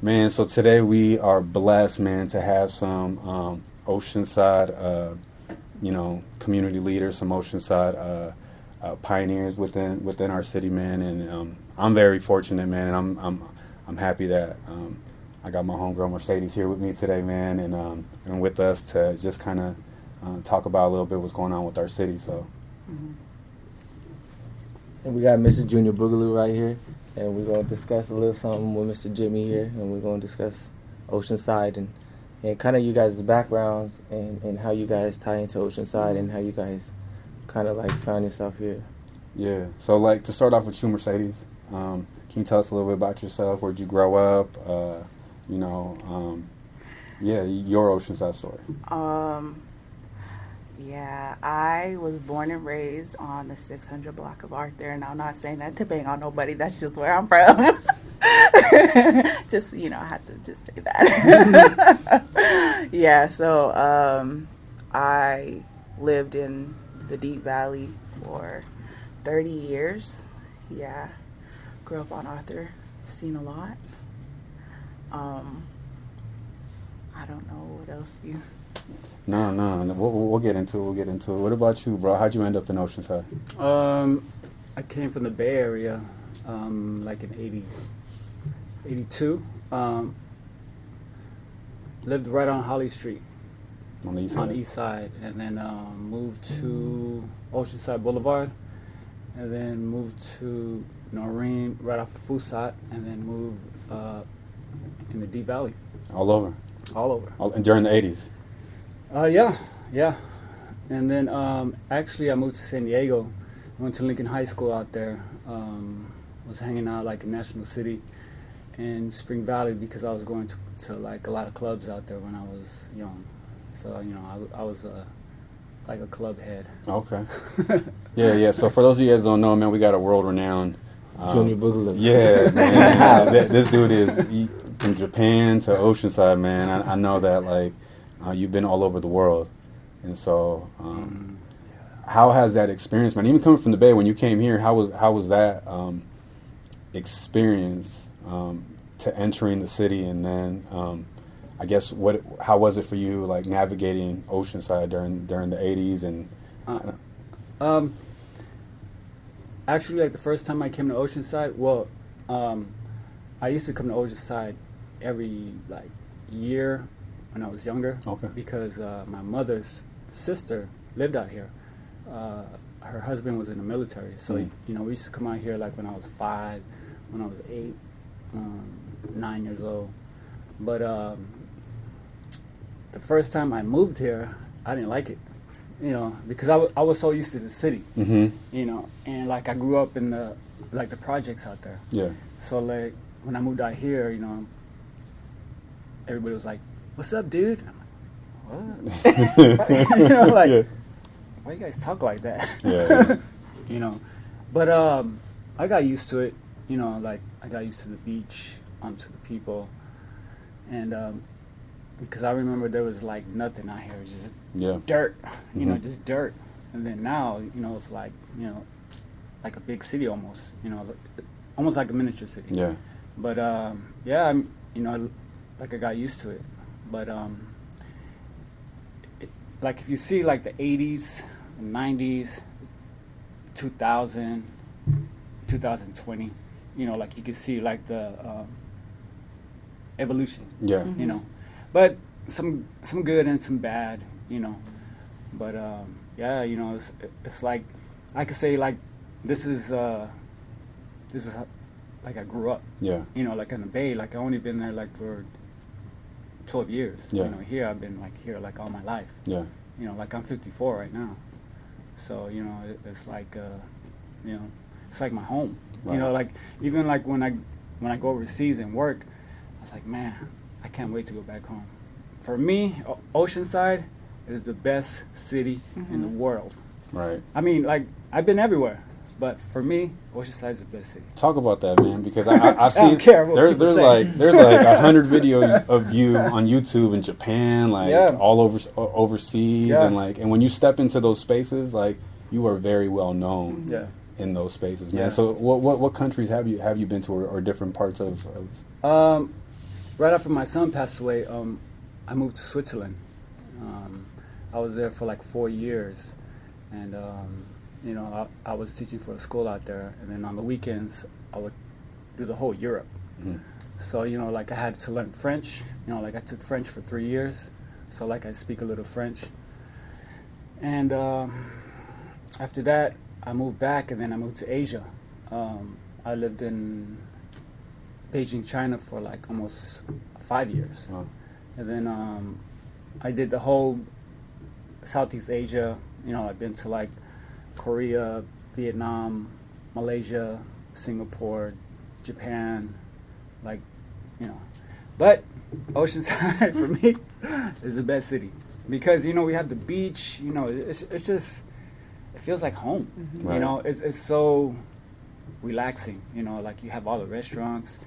Man, so today we are blessed, man, to have some Oceanside, community leaders, some Oceanside pioneers within our city, man. And I'm very fortunate, man, and I'm happy that I got my homegirl Mercedes here with me today, man, and with us to just kind of talk about a little bit what's going on with our city. So. Mm-hmm. And we got Mr. Junior Boogaloo right here, and we're going to discuss a little something with Mr. Jimmy here, and we're going to discuss Oceanside and kind of you guys' backgrounds and how you guys tie into Oceanside and how you guys kind of like found yourself here. Yeah, so like to start off with you, Mercedes, can you tell us a little bit about yourself? Where'd you grow up? Your Oceanside story. Yeah, I was born and raised on the 600 block of Arthur, and I'm not saying that to bang on nobody. That's just where I'm from. Just, I have to just say that. Yeah, so I lived in the Deep Valley for 30 years. Yeah, grew up on Arthur, seen a lot. I don't know what else you... No. We'll get into it. What about you, bro? How'd you end up in Oceanside? I came from the Bay Area, like in '80s, '82. Lived right on Holly Street. On the east side? On the east side. And then moved to Oceanside Boulevard. And then moved to Noreen, right off of Fusat. And then moved in the Deep Valley. All over? All over. And during the 80s? Yeah. And then actually I moved to San Diego. I went to Lincoln High School out there. Was hanging out like in National City and Spring Valley because I was going to like a lot of clubs out there when I was young. So, I was like a club head. Okay. Yeah. So for those of you guys who don't know, man, we got a world-renowned... Junior Boogaloo. Yeah, man. This dude is from Japan to Oceanside, man. I know that, like, you've been all over the world. And so, how has that experience, man? Even coming from the Bay, when you came here, how was that experience to entering the city? And then, I guess, how was it for you, like, navigating Oceanside during the 80s? And actually, like, the first time I came to Oceanside, I used to come to Oceanside every, like, year when I was younger. Okay. Because my mother's sister lived out here. Her husband was in the military. So, we used to come out here, like, when I was 5, when I was 8, 9 years old. But the first time I moved here, I didn't like it. Because I was so used to the city, and like I grew up in the projects out there. Yeah. So like when I moved out here, everybody was like, "What's up, dude?" And I'm like, "What?" Yeah. Why you guys talk like that? Yeah. But I got used to it. Like I got used to the beach, to the people, and because I remember there was like nothing out here, it was just dirt, just dirt. And then now, it's like, like a big city almost, almost like a miniature city. Yeah. But like I got used to it. But like if you see like the 80s, 90s, 2000, 2020, like you can see like the evolution. Yeah. But some good and some bad, But it's like I could say like this is like I grew up. Yeah. Like in the Bay, like I only been there like for 12 years. Yeah. Here I've been like here like all my life. Yeah. Like I'm 54 right now. So, it's like it's like my home. Right. Like even like when I go overseas and work, I was like, man, I can't wait to go back home. For me, Oceanside is the best city in the world. Right. I mean, like, I've been everywhere, but for me, Oceanside is the best city. Talk about that, man, because I see I don't care what people say. there's like 100 videos of you on YouTube in Japan, like all over overseas, and when you step into those spaces, like you are very well known in those spaces, man. So what countries have you been to, or different parts of? right after my son passed away, I moved to Switzerland. I was there for like 4 years, and you know, I was teaching for a school out there, and then on the weekends I would do the whole Europe. So, you know, like I had to learn French. You know, like I took French for 3 years, so like I speak a little French. And after that, I moved back, and then I moved to Asia. I lived in Beijing, China for like almost 5 years. And then I did the whole Southeast Asia. You know, I've been to like Korea, Vietnam, Malaysia, Singapore, Japan, like, you know. But Oceanside for me is the best city because, you know, we have the beach. You know, it's just, it feels like home. Right. You know, it's so relaxing. You know, like you have all the restaurants.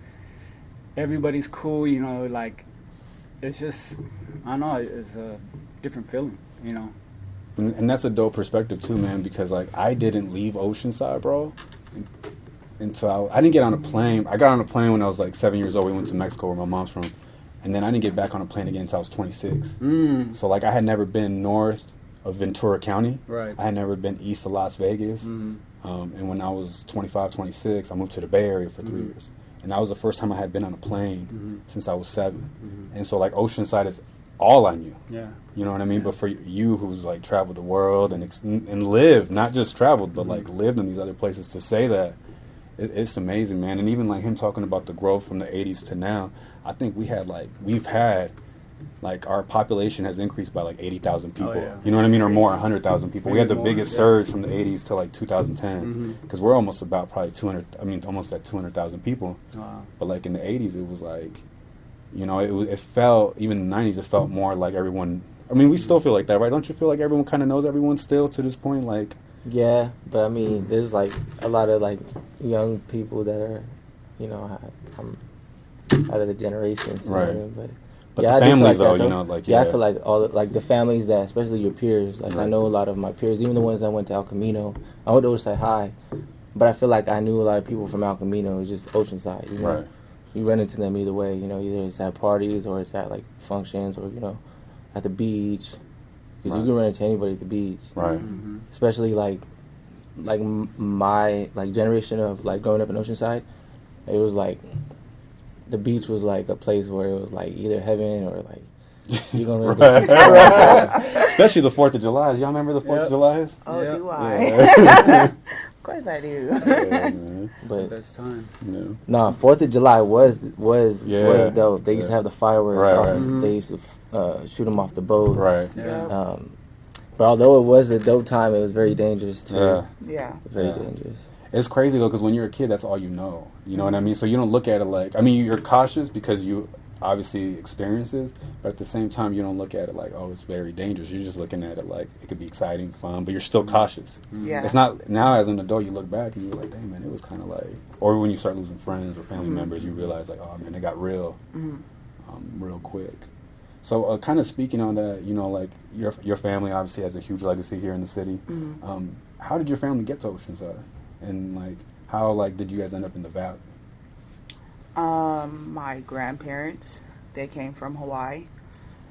Everybody's cool. You know, like it's just, I don't know, it's a different feeling. You know. And that's a dope perspective too, man, because like I didn't leave Oceanside, bro, until I didn't get on a plane. I got on a plane when I was like 7 years old. We went to Mexico, where my mom's from, and then I didn't get back on a plane again until I was 26. So like I had never been north of Ventura County. Right. I had never been east of Las Vegas. And when I was 25, 26, I moved to the Bay Area for 3 years, and that was the first time I had been on a plane since I was 7. And so like Oceanside is all I knew. Yeah. You know what I mean? But for you who's like traveled the world and lived, not just traveled, but like lived in these other places, to say that, it's amazing, man. And even like him talking about the growth from the 80s to now, I think we've had our population has increased by like 80,000 people. Yeah. You know what I mean? Or more, 100,000 people. Maybe We had the more, biggest surge from the 80s to like 2010, because we're almost about probably 200, almost at 200,000 people. Wow. But like in the 80s, it was like, you know, it felt, even in the 90s, it felt more like everyone, I mean, we still feel like that, right? Don't you feel like everyone kind of knows everyone still to this point? Like, Yeah, but I mean, there's like a lot of like young people that are, you know, I'm out of the generations, you know what I mean? But yeah, the I do feel families, like though, that, you know, like, I feel like all like the families that, especially your peers, like I Right. know a lot of my peers, even the ones that went to El Camino. I went to Oceanside High, but I feel like I knew a lot of people from El Camino. It was just Oceanside, you know. Right. You run into them either way, you know, either it's at parties or it's at like functions or, you know, at the beach. Because you can run into anybody at the beach. Right. Especially like my like generation of like growing up in Oceanside, it was like the beach was like a place where it was like either heaven or like you're gonna run into some Especially the 4th of July. Y'all remember the 4th of July? Oh, Yeah. do I? Of course I do. but Best times. Yeah. no, 4th of July was dope. They used to have the fireworks. Right, off. right. They used to shoot them off the boats. Right. Yeah. But although it was a dope time, it was very dangerous too. Yeah. Yeah. Very Yeah. dangerous. It's crazy, though, because when you're a kid, that's all you know. You know what I mean? So you don't look at it like, I mean, you're cautious because you obviously experiences, but at the same time, you don't look at it like, oh, it's very dangerous. You're just looking at it like it could be exciting, fun, but you're still cautious. Yeah. It's not, now as an adult, you look back and you're like, dang, man, it was kind of like, or when you start losing friends or family members, you realize like, oh, man, it got real, real quick. So kind of speaking on that, you know, like your family obviously has a huge legacy here in the city. How did your family get to Oceanside? And like, how like did you guys end up in the Valley? My grandparents, they came from Hawaii,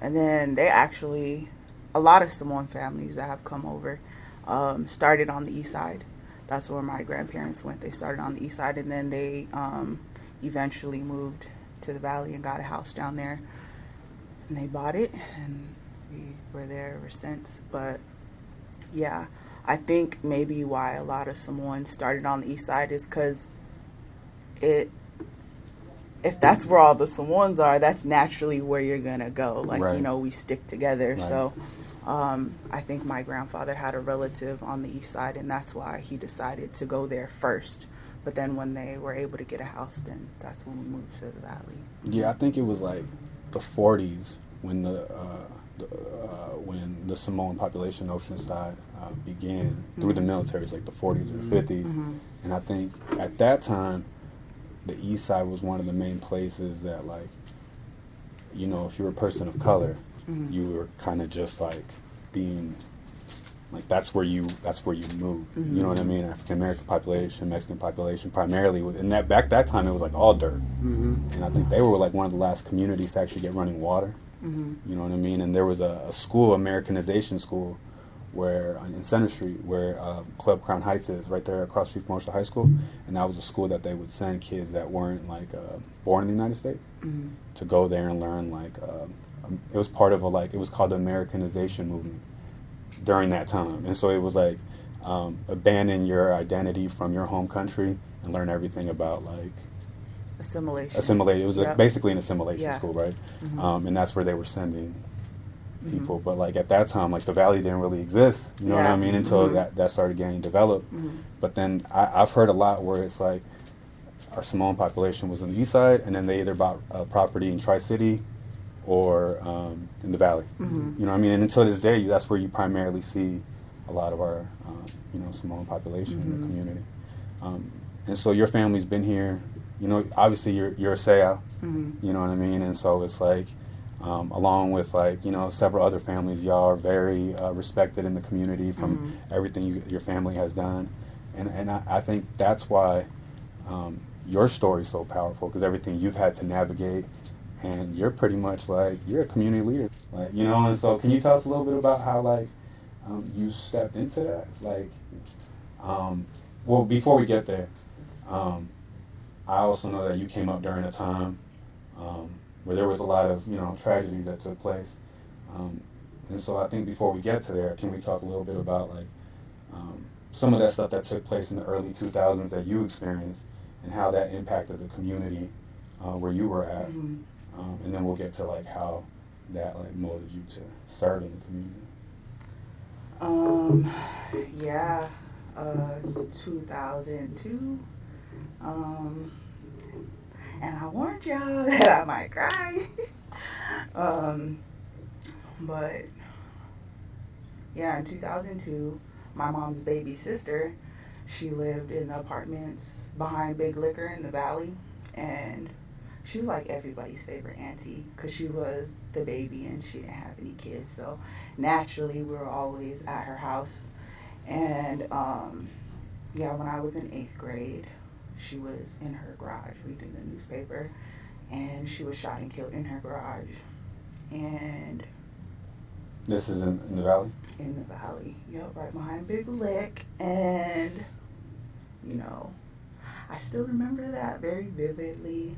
and then they actually, a lot of Samoan families that have come over, started on the east side. That's where my grandparents went. They started on the east side, and then they eventually moved to the Valley and got a house down there, and they bought it, and we were there ever since. But yeah, I think maybe why a lot of Samoans started on the east side is because if that's where all the Samoans are, that's naturally where you're going to go. Like, Right. you know, we stick together. Right. So I think my grandfather had a relative on the east side, and that's why he decided to go there first. But then when they were able to get a house, then that's when we moved to the Valley. Yeah, I think it was like the 40s when the Samoan population in Oceanside began through the military. It's like the 40s or 50s. And I think at that time, the east side was one of the main places that, like, you know, if you were a person of color, you were kind of just like being like that's where you move. Mm-hmm. You know what I mean? African American population, Mexican population, primarily. And that time it was like all dirt. Mm-hmm. And I think they were like one of the last communities to actually get running water. Mm-hmm. You know what I mean? And there was a school, Americanization school, where in Center Street, where Club Crown Heights is, right there across the street from Marshall High School. And that was a school that they would send kids that weren't like born in the United States Mm-hmm. to go there and learn. Like it was part of it was called the Americanization movement during that time. And so it was like abandon your identity from your home country and learn everything about like assimilation. It was Yep. basically an assimilation Yeah. school, right? Mm-hmm. And that's where they were sending people. Mm-hmm. But like at that time, like the valley didn't really exist. You know what I Yeah. mean? Until Mm-hmm. that started getting developed. Mm-hmm. But then I've heard a lot where it's like our Samoan population was on the east side, and then they either bought property in Tri-City or in the valley. Mm-hmm. You know what I mean? And until this day, that's where you primarily see a lot of our, Samoan population in the Mm-hmm. community. And so your family's been here. You know, obviously you're a Seau. Mm-hmm. You know what I mean? And so it's like, along with like, several other families, y'all are very respected in the community from Mm-hmm. everything your family has done. And I think that's why your story is so powerful, because everything you've had to navigate, and you're pretty much like, you're a community leader. Like, and so can you tell us a little bit about how like you stepped into that? Like, well, before we get there, I also know that you came up during a time where there was a lot of tragedies that took place, and so I think before we get to there, can we talk a little bit about like some of that stuff that took place in the early 2000s that you experienced, and how that impacted the community where you were at, Mm-hmm. And then we'll get to like how that like motivated you to serve in the community. Yeah, 2002. And I warned y'all that I might cry. But yeah, in 2002, my mom's baby sister, she lived in the apartments behind Big Liquor in the valley, and she was like everybody's favorite auntie because she was the baby and she didn't have any kids. So naturally, we were always at her house. And yeah, when I was in 8th grade, she was in her garage reading the newspaper, and she was shot and killed in her garage. And This is in the valley? in the valley, yep, right behind Big Lick. And I still remember that very vividly.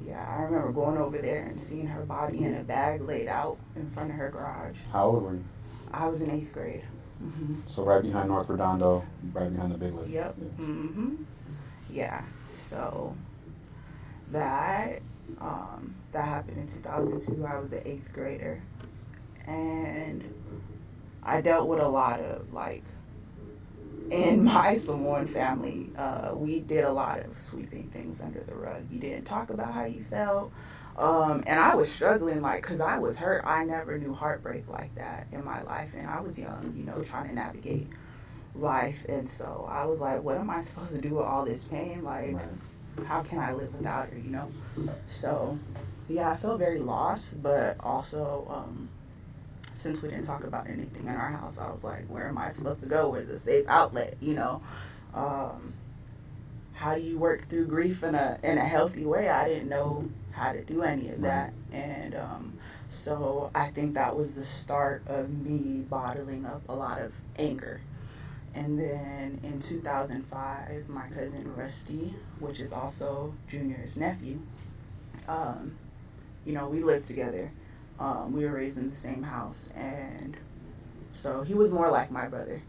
Yeah, I remember going over there and seeing her body in a bag laid out in front of her garage. How old were you? I was in 8th grade. Mm-hmm. So right behind North Redondo, right behind the Big Lake. Yep. Yeah. Mm-hmm. Yeah. So that happened in 2002. I was an 8th grader, and I dealt with a lot of like, in my Samoan family, we did a lot of sweeping things under the rug. You didn't talk about how you felt. And I was struggling, like, because I was hurt. I never knew heartbreak like that in my life. And I was young, trying to navigate life. And so I was like, what am I supposed to do with all this pain? Like, Right. how can I live without her, So, yeah, I felt very lost. But also, since we didn't talk about anything in our house, I was like, where am I supposed to go? Where's a safe outlet, How do you work through grief in a healthy way? I didn't know how to do any of that. And so I think that was the start of me bottling up a lot of anger. And then in 2005, my cousin Rusty, which is also Junior's nephew, we lived together. We were raised in the same house, and so he was more like my brother.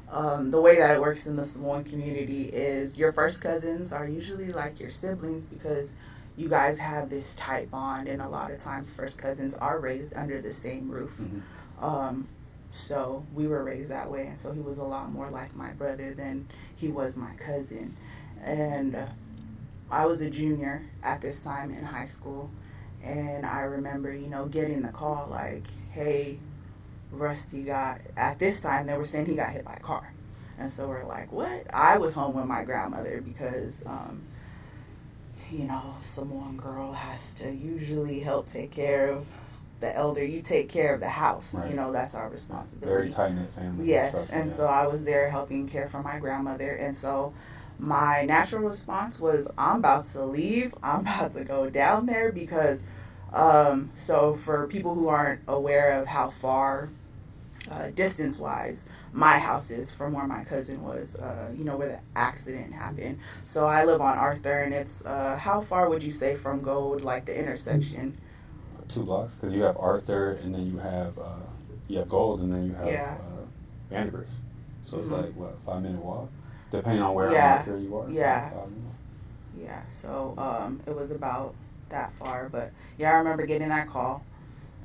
The way that it works in the Samoan community is your first cousins are usually like your siblings because you guys have this tight bond, and a lot of times first cousins are raised under the same roof. Mm-hmm. So we were raised that way, and so he was a lot more like my brother than he was my cousin. And I was a junior at this time in high school, and I remember, getting the call like, hey, Rusty at this time they were saying he got hit by a car. And so we're like, what? I was home with my grandmother because, Samoan girl has to usually help take care of the elder, you take care of the house. Right. You know, that's our responsibility. Very tight-knit family. Yes, and so I was there helping care for my grandmother, and so my natural response was, I'm about to leave. I'm about to go down there because, so for people who aren't aware of how far distance-wise my house is from where my cousin was, where the accident happened. So I live on Arthur, and it's, how far would you say from Gold, like the intersection? 2 blocks, because you have Arthur, and then you have Gold, and then you have Vanderbilt. So it's like, what, 5-minute walk? Depending on where on Arthur you are. Yeah. Yeah, so it was about that far. But, yeah, I remember getting that call.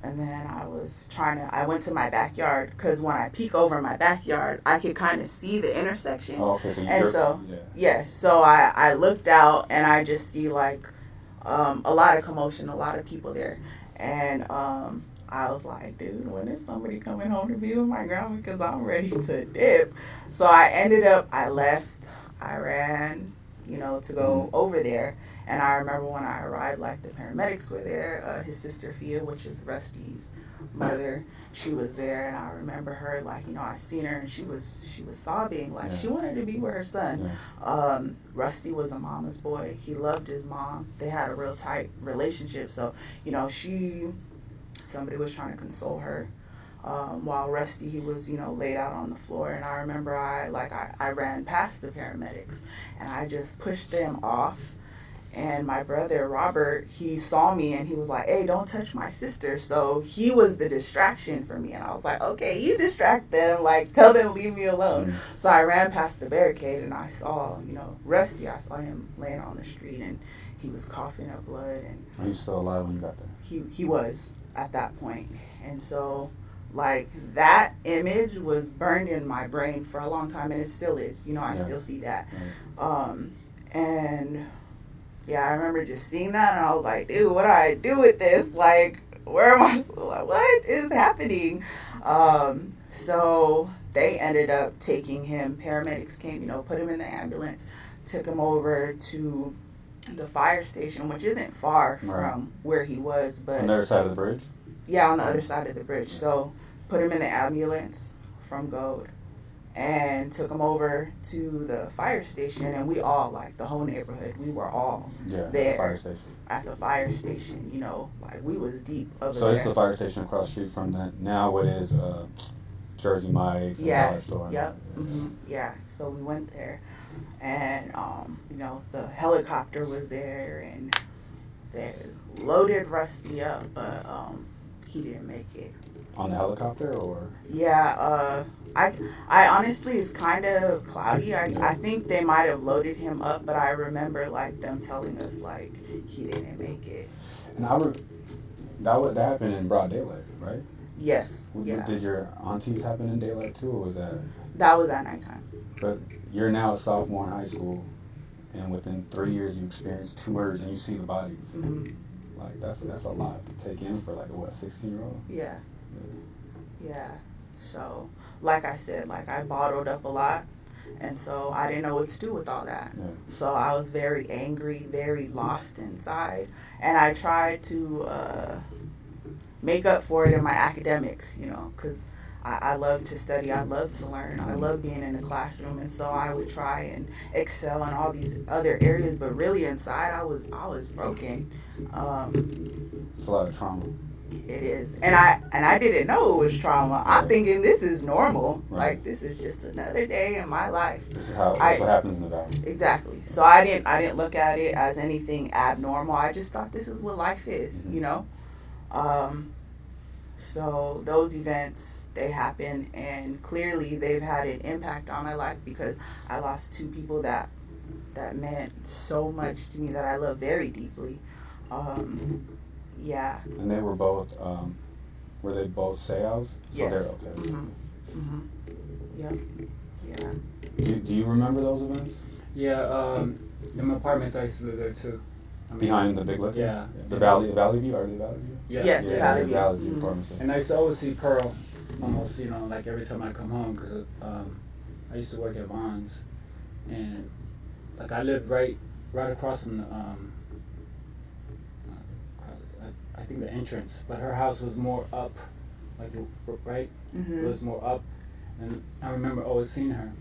And then I went to my backyard, because when I peek over my backyard, I could kind of see the intersection. Oh, okay, so yes, so I looked out, and I just see, like, a lot of commotion, a lot of people there. And I was like, dude, when is somebody coming home to be with my grandma? Because I'm ready to dip. So I left, I ran, to go over there. And I remember when I arrived, like, the paramedics were there. His sister, Fia, which is Rusty's mother, she was there. And I remember her, like, I seen her, and she was sobbing. Like, she wanted to be with her son. Yeah. Rusty was a mama's boy. He loved his mom. They had a real tight relationship. So, somebody was trying to console her. While Rusty, he was, laid out on the floor. And I remember I ran past the paramedics, and I just pushed them off. And my brother, Robert, he saw me, and he was like, hey, don't touch my sister. So he was the distraction for me. And I was like, okay, you distract them. Like, tell them, leave me alone. Mm-hmm. So I ran past the barricade, and I saw, Rusty. I saw him laying on the street, and he was coughing up blood. And are you still alive when you got there? He was at that point. And so, like, that image was burned in my brain for a long time, and it still is. I still see that. Right. And... yeah, I remember just seeing that, and I was like, dude, what do I do with this? Like, where am I? Like, what is happening? So they ended up taking him. Paramedics came, put him in the ambulance, took him over to the fire station, which isn't far from where he was. But on the other side of the bridge? Yeah, on the other side of the bridge. So put him in the ambulance from Gold, and took him over to the fire station, and we all, like, the whole neighborhood, we were all there at the fire station, like, we was deep over so there. It's the fire station across the street from what is Jersey Mike's and Dollar Store. Yep. Mm-hmm. Yeah, so we went there, and, the helicopter was there, and they loaded Rusty up, but he didn't make it. On the helicopter, or? Yeah, I honestly, it's kind of cloudy. I think they might have loaded him up, but I remember, like, them telling us, like, he didn't make it. And that happened in broad daylight, right? Yes. Yeah. Did your aunties happen in daylight too, or was that? That was at nighttime. But you're now a sophomore in high school, and within 3 years you experienced 2 murders, and you see the bodies. Mm-hmm. Like, that's a lot to take in for, like, a 16-year-old? Yeah. Yeah. So, like I said, like, I bottled up a lot, and so I didn't know what to do with all that. Yeah. So I was very angry, very lost inside, and I tried to make up for it in my academics, because I love to study, I love to learn, I love being in the classroom, and so I would try and excel in all these other areas, but really inside I was broken. It's a lot of trauma. It is, and I didn't know it was trauma. I'm thinking this is normal. Right. Like, this is just another day in my life. This is what happens in the valley. Exactly. So I didn't look at it as anything abnormal. I just thought this is what life is, So those events, they happen, and clearly they've had an impact on my life, because I lost 2 people that meant so much to me, that I love very deeply. Yeah. And they were both, were they both Seau's? Yes. So they're okay. Mm-hmm. Yep. Yeah. Do you remember those events? Yeah, in my apartments I used to live there too. Behind the big liquor? Yeah. The Valley View? Are they Valley View? Yeah. Yes, Valley View. Valley View apartments. And I used to always see Pearl almost, like every time I come home, because I used to work at Vaughn's, and, like, I lived right across from the, I think think the entrance, but her house was more up, like right. It was more up, and I remember always seeing her.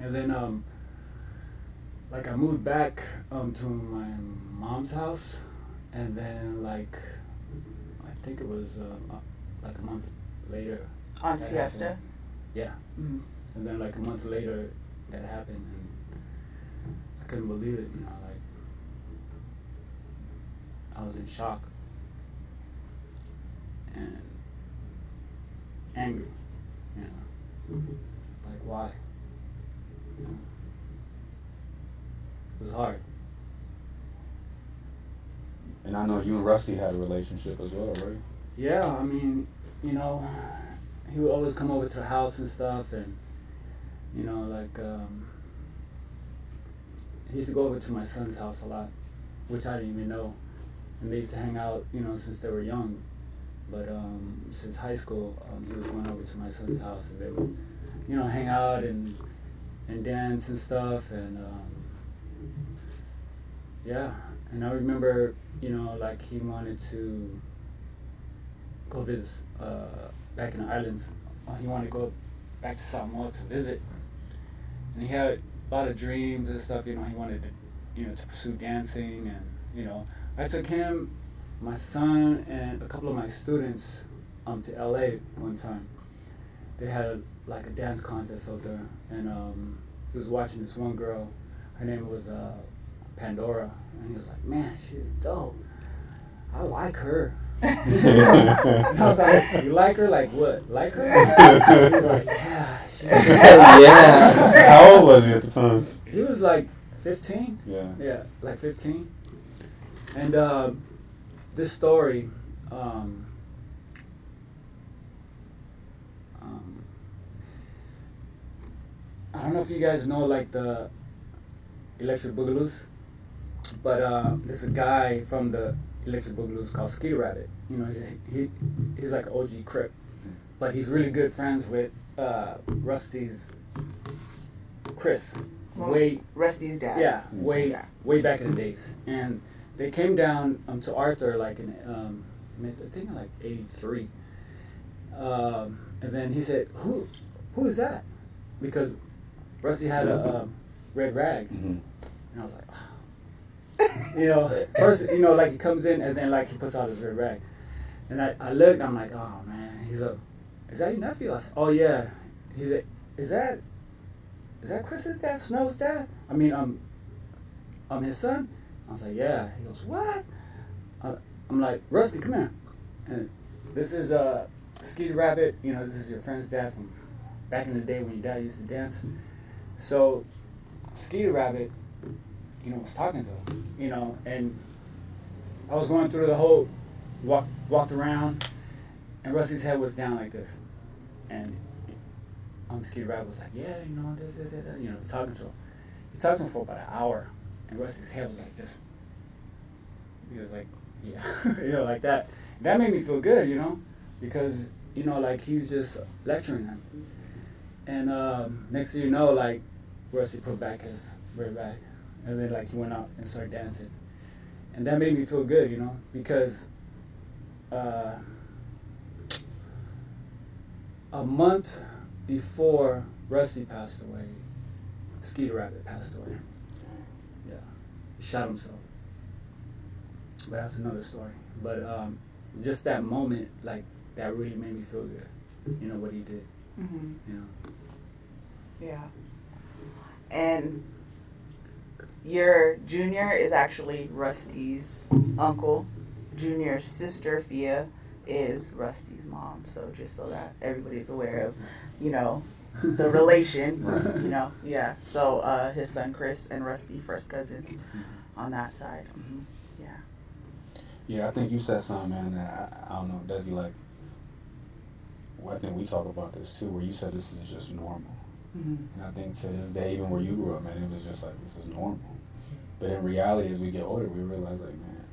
And then like I moved back to my mom's house, and then like I think it was like a month later. On Siesta? Happened. Yeah. And then like a month later that happened, and I couldn't believe it, you know, like I was in shock and angry, you know. Like why? You know? It was hard. And I know you and Rusty had a relationship as well, right? Yeah, I mean, you know, he would always come over to the house and stuff, and you know, like he used to go over to my son's house a lot, which I didn't even know, and they used to hang out, you know, since they were young. But since high school, he was going over to my son's house, and they would, you know, hang out and dance and stuff, and yeah. And I remember, you know, like he wanted to go visit back in the islands. He wanted to go back to Samoa to visit, and he had a lot of dreams and stuff. You know, he wanted to, you know, to pursue dancing, and you know, I took him, my son, and a couple of my students to LA one time. They had like a dance contest out there, and he was watching this one girl. Her name was Pandora, and he was like, "Man, she's dope. I like her." And I was like, "You like her? Like what? Like her?" He was like, "Yeah, she's Yeah. How old was he at the time? He was like 15. Yeah. Yeah, like 15. And this story, I don't know if you guys know like the Electric Boogaloos, but there's a guy from the Electric Boogaloos called Ski Rabbit. You know, he's like an OG Crip, but he's really good friends with Rusty's Chris. Rusty's dad. Yeah, way back in the days, and they came down to Arthur like in I think like '83, and then he said, "Who is that?" Because Rusty had a red rag, and I was like, oh. You know, first, you know, like he comes in and then like he puts out his red rag, and I looked, and I'm like, oh man, he's a, is that your nephew? I said, oh yeah. He said, is that Chris's dad, Snow's dad? I mean, I'm his son. I was like, yeah. He goes, what? I'm like, Rusty, come here. And this is Skeeter Rabbit. You know, this is your friend's dad from back in the day when your dad used to dance. So Skeeter Rabbit, you know, was talking to him, you know, and I was going through the whole walked around, and Rusty's head was down like this, and Skeeter Rabbit was like, yeah, you know, you know, talking to him. He talked to him for about an hour, and Rusty's head was like this. He was like, yeah, you know, like that. That made me feel good, you know, because, you know, like he's just lecturing him. And next thing you know, like, Rusty put back his red bag, and then like he went out and started dancing. And that made me feel good, you know, because a month before Rusty passed away, Skeeter Rabbit passed away. Yeah, he shot himself. But that's another story. But just that moment, like, that really made me feel good. You know what he did. Mm-hmm. You know. Yeah. And your Junior is actually Rusty's uncle. Junior's sister, Fia, is Rusty's mom. So just so that everybody's aware of, you know, the relation, you know. Yeah. So his son Chris and Rusty, first cousins on that side. Mm-hmm. Yeah. Yeah, I think you said something, man, that I don't know, Dezzy, like, well, I think we talk about this too, where you said this is just normal. Mm-hmm. And I think to this day, even where you grew up, man, it was just like, this is normal. But in reality, as we get older, we realize, like, man,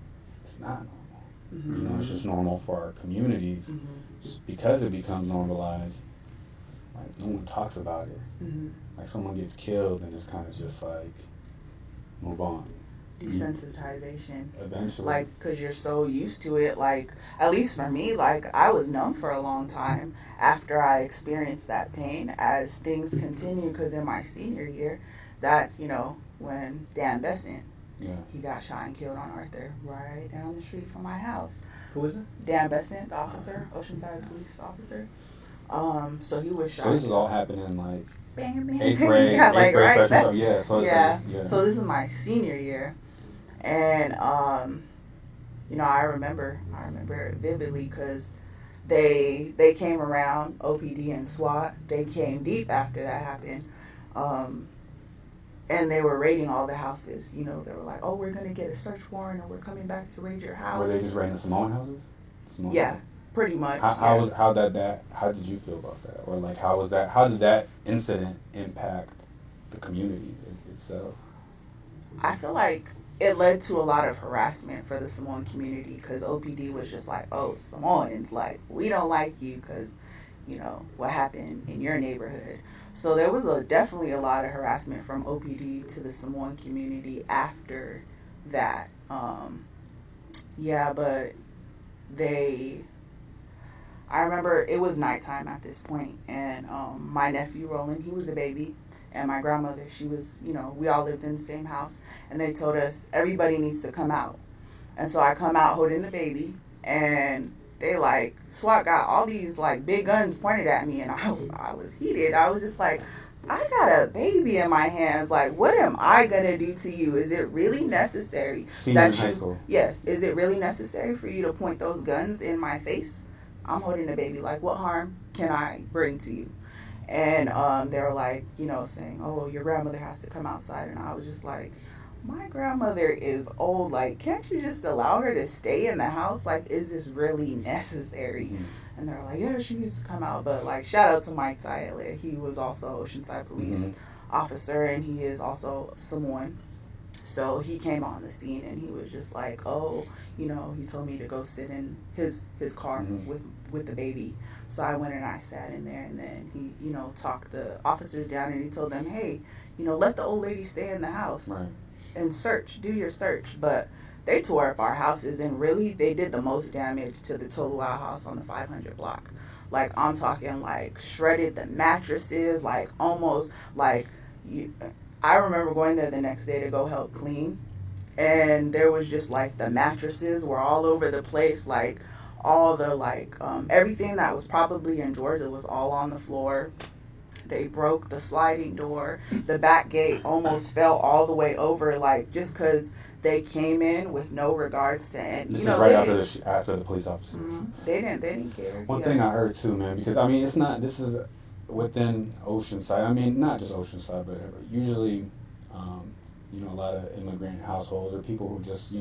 it's not normal. Mm-hmm. You know, it's just normal for our communities. Mm-hmm. Because it becomes normalized, like, no one talks about it. Mm-hmm. Like, someone gets killed, and it's kind of just like, move on. desensitization. Eventually. Like, because you're so used to it. Like, at least for me, like, I was numb for a long time after I experienced that pain as things continue. Because in my senior year, that's, when Dan Besant, he got shot and killed on Arthur right down the street from my house. Who is it? Dan Besant, the officer, Oceanside police officer. So he was shot. So this is all happening like bang, bang, eighth bang. grade, Yeah, like, right? freshman. So yeah, so it's yeah. Like, So this is my senior year, and I remember it vividly because they came around, OPD and SWAT. They came deep after that happened, and they were raiding all the houses. They were like, "Oh, we're gonna get a search warrant, and we're coming back to raid your house." Were they just raiding the Samoan houses? Yeah. Pretty much. How did you feel about that? Or like how did that incident impact the community itself? I feel like it led to a lot of harassment for the Samoan community because OPD was just like, oh, Samoans, like, we don't like you because, what happened in your neighborhood. So there was definitely a lot of harassment from OPD to the Samoan community after that. But I remember it was nighttime at this point, and my nephew Roland, he was a baby, and my grandmother, she was, we all lived in the same house, and they told us everybody needs to come out. And so I come out holding the baby, and they like, SWAT got all these like big guns pointed at me, and I was heated. I was just like, I got a baby in my hands. Like, what am I gonna do to you? Is it really necessary Senior in high school? Yes. Is it really necessary for you to point those guns in my face? I'm holding a baby. Like, what harm can I bring to you? And they were like, saying, oh, your grandmother has to come outside. And I was just like, my grandmother is old. Like, can't you just allow her to stay in the house? Like, is this really necessary? Mm-hmm. And they're like, yeah, she needs to come out. But, like, shout out to Mike Tayele. He was also Oceanside police officer, and he is also Samoan. So he came on the scene, and he was just like, oh, he told me to go sit in his car with the baby. So I went and I sat in there, and then he, talked the officers down, and he told them, hey, let the old lady stay in the house and do your search. But they tore up our houses, and really they did the most damage to the Toluau house on the 500 block. Like, I'm talking, like, shredded the mattresses, like, almost, like, I remember going there the next day to go help clean, and there was just like the mattresses were all over the place, like all the everything that was probably in Georgia was all on the floor. They broke the sliding door. The back gate almost fell all the way over, like just because they came in with no regards to any. This is right after the police officers. Mm-hmm. They didn't care. One thing I heard too, man, because I mean it's not. This is within Oceanside. I mean, not just Oceanside, but usually, a lot of immigrant households or people who just,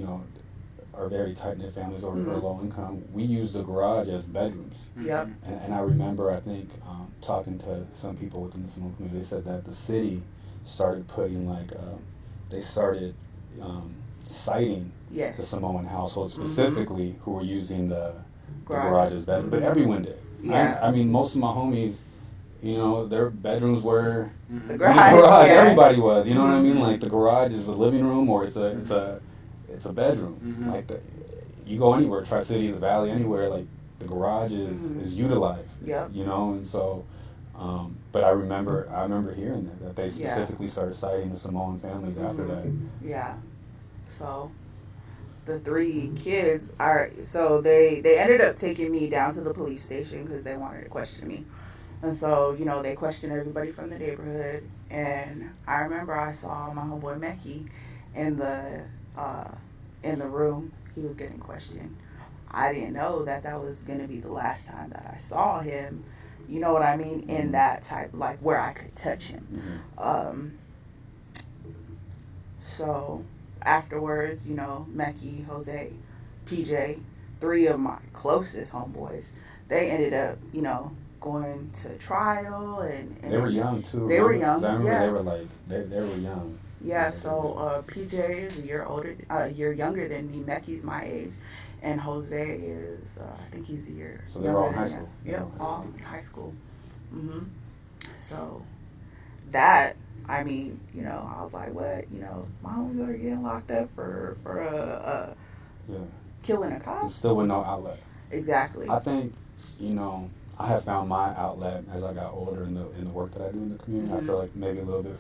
are very tight-knit families or low income. We use the garage as bedrooms. Yep. And I remember, I think, talking to some people within the Samoan community, they said that the city started putting, they started citing the Samoan households specifically who were using the garage as bedrooms. But everyone did. Yeah. I mean, most of my homies, their bedrooms were the garage. Yeah. Everybody was, you know what I mean? Like the garage is a living room or it's a bedroom. Mm-hmm. Like you go anywhere, Tri-City, the Valley, anywhere, like the garage is utilized. Yep. And so, but I remember hearing that they specifically started citing the Samoan families after that. Yeah. So the 3 kids so they ended up taking me down to the police station because they wanted to question me. And so, they questioned everybody from the neighborhood. And I remember I saw my homeboy Meki in the room. He was getting questioned. I didn't know that was going to be the last time that I saw him. You know what I mean? In that type, like where I could touch him. So afterwards, Meki, Jose, PJ, 3 of my closest homeboys, they ended up, going to trial, and they were young too. They were young. I remember they were young. Yeah. So PJ is a year younger than me. Meki's my age, and Jose is I think he's a year. So they were all in high school. Yep, all in high school. So that, I mean, I was like, what? My homies are getting locked up for Yeah. killing a cop. And still with no outlet. Exactly. I think, I have found my outlet as I got older in the work that I do in the community. I feel like maybe a little bit.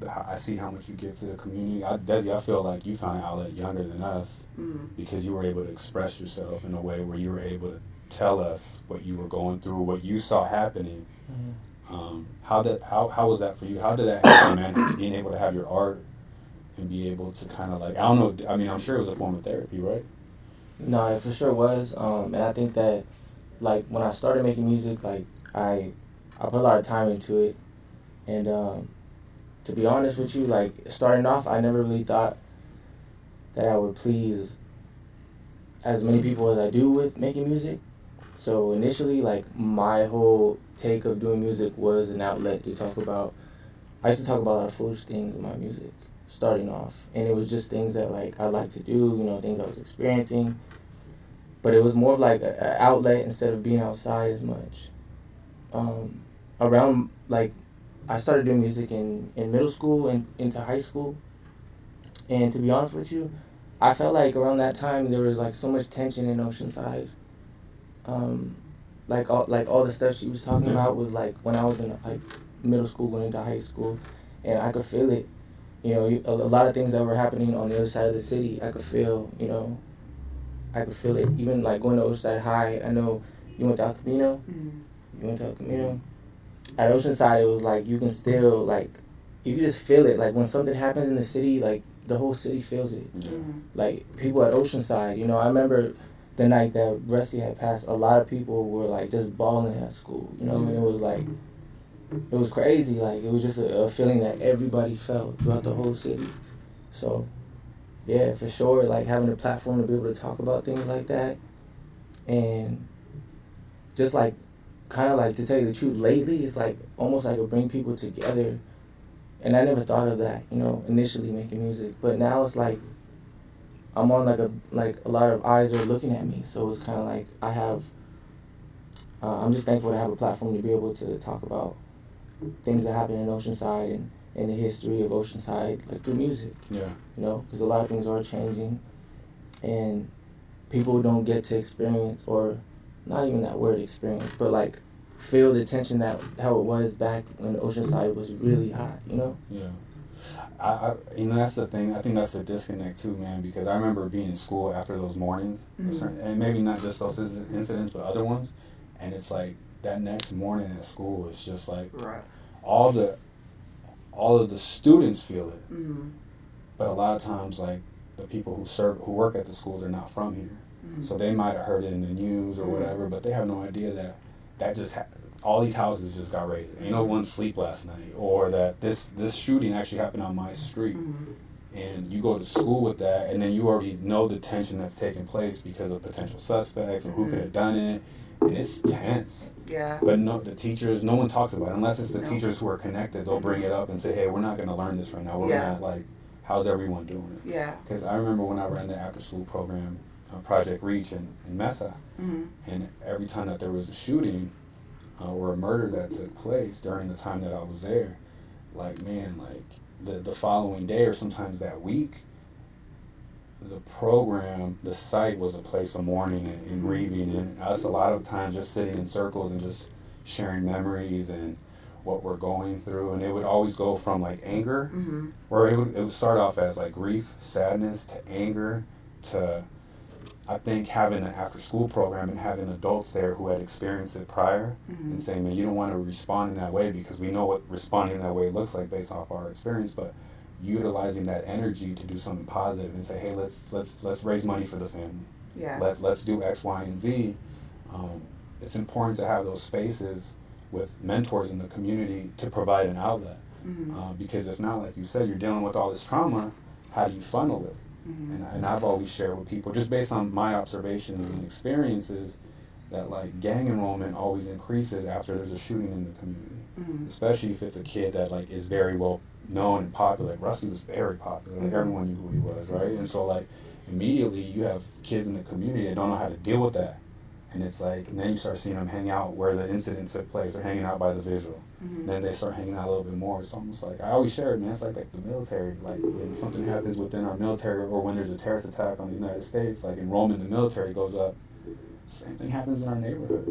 I see how much you give to the community. Dezzy, I feel like you found an outlet younger than us because you were able to express yourself in a way where you were able to tell us what you were going through, what you saw happening. How was that for you? How did that happen, man? Being able to have your art and be able to kind of like, I don't know. I mean, I'm sure it was a form of therapy, right? No, it for sure was. And I think that, like, when I started making music, like, I put a lot of time into it. And to be honest with you, like, starting off, I never really thought that I would please as many people as I do with making music. So initially, like, my whole take of doing music was an outlet to talk about. I used to talk about a lot of foolish things in my music, starting off. And it was just things that, like, I like to do, things I was experiencing. But it was more of like an outlet instead of being outside as much. Around, like, I started doing music in middle school and into high school. And to be honest with you, I felt like around that time there was, like, so much tension in Oceanside. Like all the stuff she was talking about was, like, when I was in, like, middle school going into high school. And I could feel it. A lot of things that were happening on the other side of the city, I could feel, I could feel it. Even, like, going to Oceanside High, I know you went to El Camino. You went to El Camino. At Oceanside, it was like you can still, like, you can just feel it. Like, when something happens in the city, like, the whole city feels it. Like, people at Oceanside, I remember the night that Rusty had passed, a lot of people were, like, just bawling at school, and it was, like, it was crazy. Like, it was just a feeling that everybody felt throughout the whole city. So, yeah, for sure, like, having a platform to be able to talk about things like that, and just, like, kind of, like, to tell you the truth, lately, it's, like, almost like it bring people together, and I never thought of that, initially making music, but now it's, like, I'm on, a lot of eyes are looking at me, so it's kind of like I have, I'm just thankful to have a platform to be able to talk about things that happen in Oceanside and the history of Oceanside, like, through music. Yeah. Because a lot of things are changing, and people don't get to experience, or not even that word experience, but, like, feel the tension that how it was back when Oceanside was really hot, Yeah. I that's the thing. I think that's the disconnect too, man, because I remember being in school after those mornings, and maybe not just those incidents, but other ones, and it's like that next morning at school, it's just like all of the students feel it, but a lot of times, like, the people who work at the schools are not from here, so they might have heard it in the news or whatever, but they have no idea that just all these houses just got raided. Ain't no one sleep last night, or that this shooting actually happened on my street. And you go to school with that, and then you already know the tension that's taking place because of potential suspects or who could have done it, and it's tense. Yeah. But no one talks about it unless it's the teachers who are connected. They'll bring it up and say, "Hey, we're not going to learn this right now. We're gonna, like, how's everyone doing it?" Yeah. Because I remember when I ran the after-school program, Project Reach in Mesa, and every time that there was a shooting or a murder that took place during the time that I was there, like, man, like, the following day or sometimes that week, the program, the site was a place of mourning and grieving, and us a lot of times just sitting in circles and just sharing memories and what we're going through, and it would always go from, like, anger, or it would start off as, like, grief, sadness, to anger, to, I think, having an after-school program and having adults there who had experienced it prior, and saying, man, you don't want to respond in that way because we know what responding that way looks like based off our experience, but utilizing that energy to do something positive and say, hey, let's raise money for the family. Yeah. Let's do X, Y, and Z. It's important to have those spaces with mentors in the community to provide an outlet, because if not, like you said, you're dealing with all this trauma. How do you funnel it? And I've always shared with people, just based on my observations and experiences, that, like, gang enrollment always increases after there's a shooting in the community, especially if it's a kid that, like, is very well known and popular. Like, Rusty was very popular. Like, everyone knew who he was, right? And so, like, immediately you have kids in the community that don't know how to deal with that. And it's like, and then you start seeing them hang out where the incident took place, or hanging out by the visual. Then they start hanging out a little bit more. It's almost like, I always share it, man. It's like the military. Like when something happens within our military, or when there's a terrorist attack on the United States, like enrollment in the military goes up. Same thing happens in our neighborhood.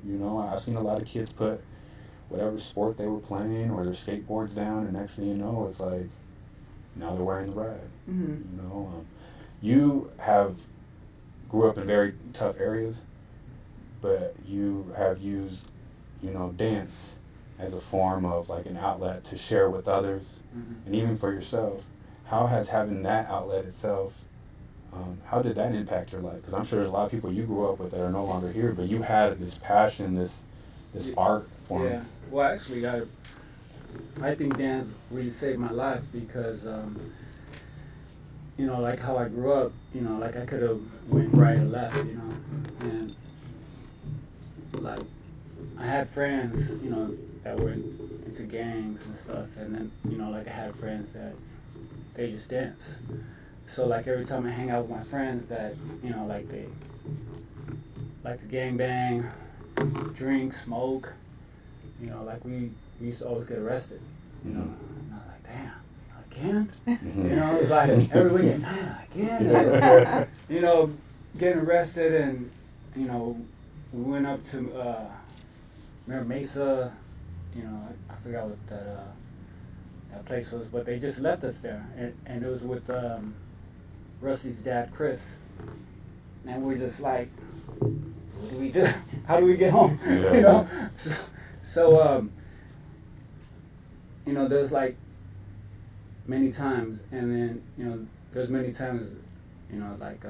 You know, I've seen a lot of kids put whatever sport they were playing or their skateboards down, and next thing you know, it's like now they're wearing the rag. You know, you grew up in very tough areas, but you have used, you know, dance as a form of like an outlet to share with others, and even for yourself. How has having that outlet itself, how did that impact your life? Because I'm sure there's a lot of people you grew up with that are no longer here, but you had this passion, this art form. Yeah. Well, actually, I think dance really saved my life because, you know, like how I grew up, you know, like I could have went right or left, you know, and like I had friends, you know, that were into gangs and stuff, and then, you know, like I had friends that they just dance. So like every time I hang out with my friends that, you know, like they like to gang bang, drink, smoke, you know, like we used to always get arrested, you know, and I was like, damn, again? You know, it's like every weekend, again? You know, getting arrested, and, you know, we went up to, remember Mesa, you know, I forgot what that place was, but they just left us there, and it was with Rusty's dad, Chris, and we're just like, what do we do? How do we get home? You know, so you know, there's like many times, and then, you know, there's many times, you know, like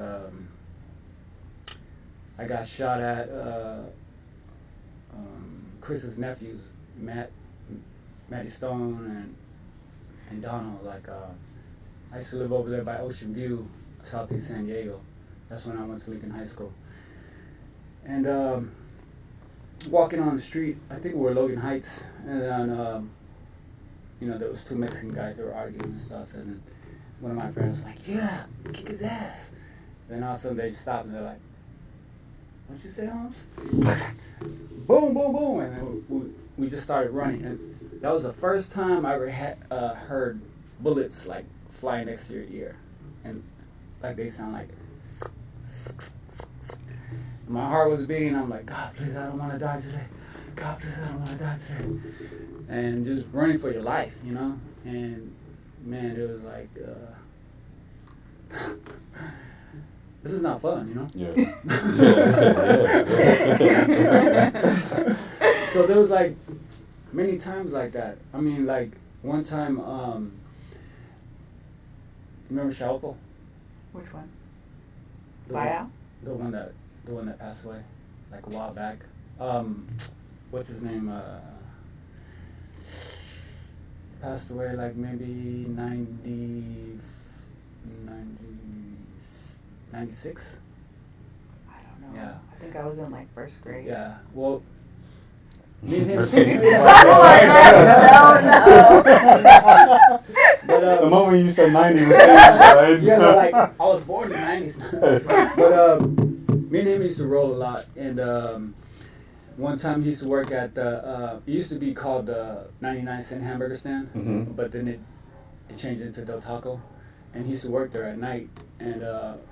I got shot at Chris's nephews, Matty Stone and Donald. Like I used to live over there by Ocean View, Southeast San Diego. That's when I went to Lincoln High School. And walking on the street, I think we were Logan Heights, and then you know, there was two Mexican guys that were arguing and stuff, and one of my friends was like, yeah, kick his ass. Then all of a sudden they stopped and they're like, what'd you say, Holmes? Boom, boom, boom, and then we just started running. And that was the first time I ever heard bullets like fly next to your ear, and like they sound like. My heart was beating. I'm like, God, please, I don't want to die today. God, please, I don't want to die today. And just running for your life, you know. And man, it was like, this is not fun, you know. Yeah. So there was like many times like that. I mean, like one time, remember Seau? Which one? The Buyout? The one that passed away, like a while back. What's his name? Passed away like maybe 96. I don't know. Yeah. I think I was in like first grade. Yeah. Well, me and him. Oh my God! No. But, the moment you said 90 was right? yeah, no, like I was born in the 90s. But me and him used to roll a lot, and one time he used to work at the, it used to be called the 99-cent hamburger stand, but then it changed into Del Taco, and he used to work there at night, and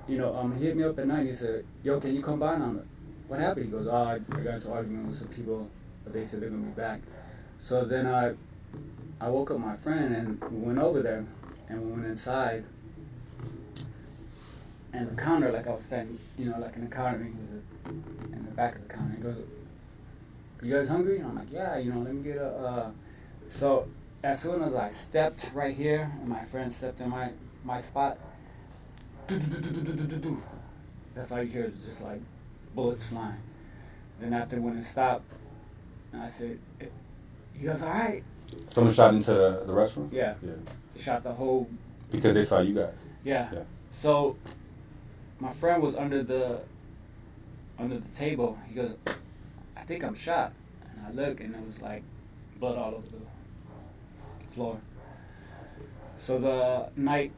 you know, he hit me up at night. He said, "Yo, can you come by?" And I'm like, "What happened?" He goes, "Oh, I got into an argument with some people, but they said they're gonna be back." So then I woke up my friend, and we went over there, and we went inside, and the counter, like I was standing, you know, like in the counter, he was in the back of the counter. He goes, "You guys hungry?" And I'm like, "Yeah, you know, let me get a." So as soon as I stepped right here, and my friend stepped in my spot, that's all you hear, is just like bullets flying. Then after when it stopped, I said, "You guys all right?" Someone shot into the restaurant? Yeah. They shot the whole. Because they saw you guys. Yeah. So my friend was under the table. He goes, "I think I'm shot." And I look, and it was like blood all over the floor. So the night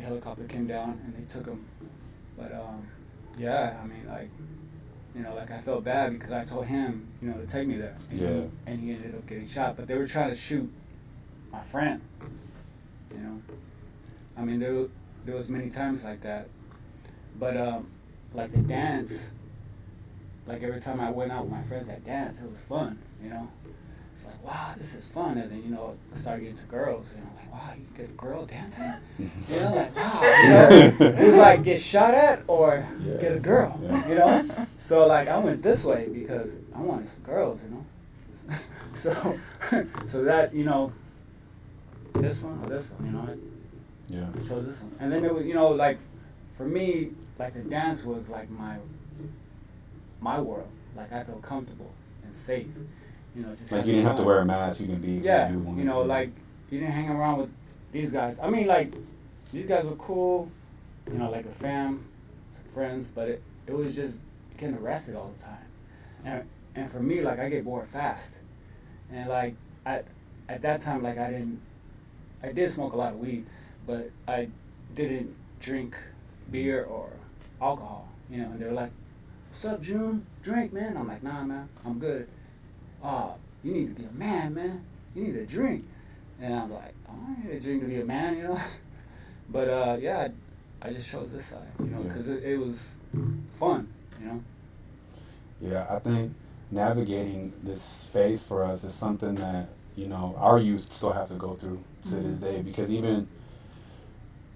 helicopter came down, and they took him. But yeah, I mean, like you know, like I felt bad because I told him, you know, to take me there. And he ended up getting shot. But they were trying to shoot my friend, you know. I mean, there was many times like that. But like the dance, like every time I went out with my friends at dance, it was fun, you know. It's like, wow, this is fun. And then, you know, I started getting to girls, you know, like, wow, you get a girl dancing? You know, like, wow, you know. It's like, get shot at or get a girl, you know. So, like, I went this way because I wanted some girls, you know. So that, you know, this one or this one, you know. I chose this one. And then it was, you know, like, for me, like, the dance was like my world. Like, I felt comfortable and safe. You know, just like you didn't have to wear a mask. You can be. Yeah, you know, like you didn't hang around with these guys. I mean, like these guys were cool. You know, like a fam, some friends. But it was just getting arrested all the time. And for me, like I get bored fast. And like at that time, like I did smoke a lot of weed, but I didn't drink beer or alcohol. You know, and they were like, "What's up, June? Drink, man." I'm like, "Nah, man, I'm good." "Oh, you need to be a man, man. You need to drink." And I'm like, "Oh, I need to drink to be a man, you know." But yeah, I just chose this side, you know, because it was fun, you know. Yeah, I think navigating this space for us is something that, you know, our youth still have to go through to this day, because even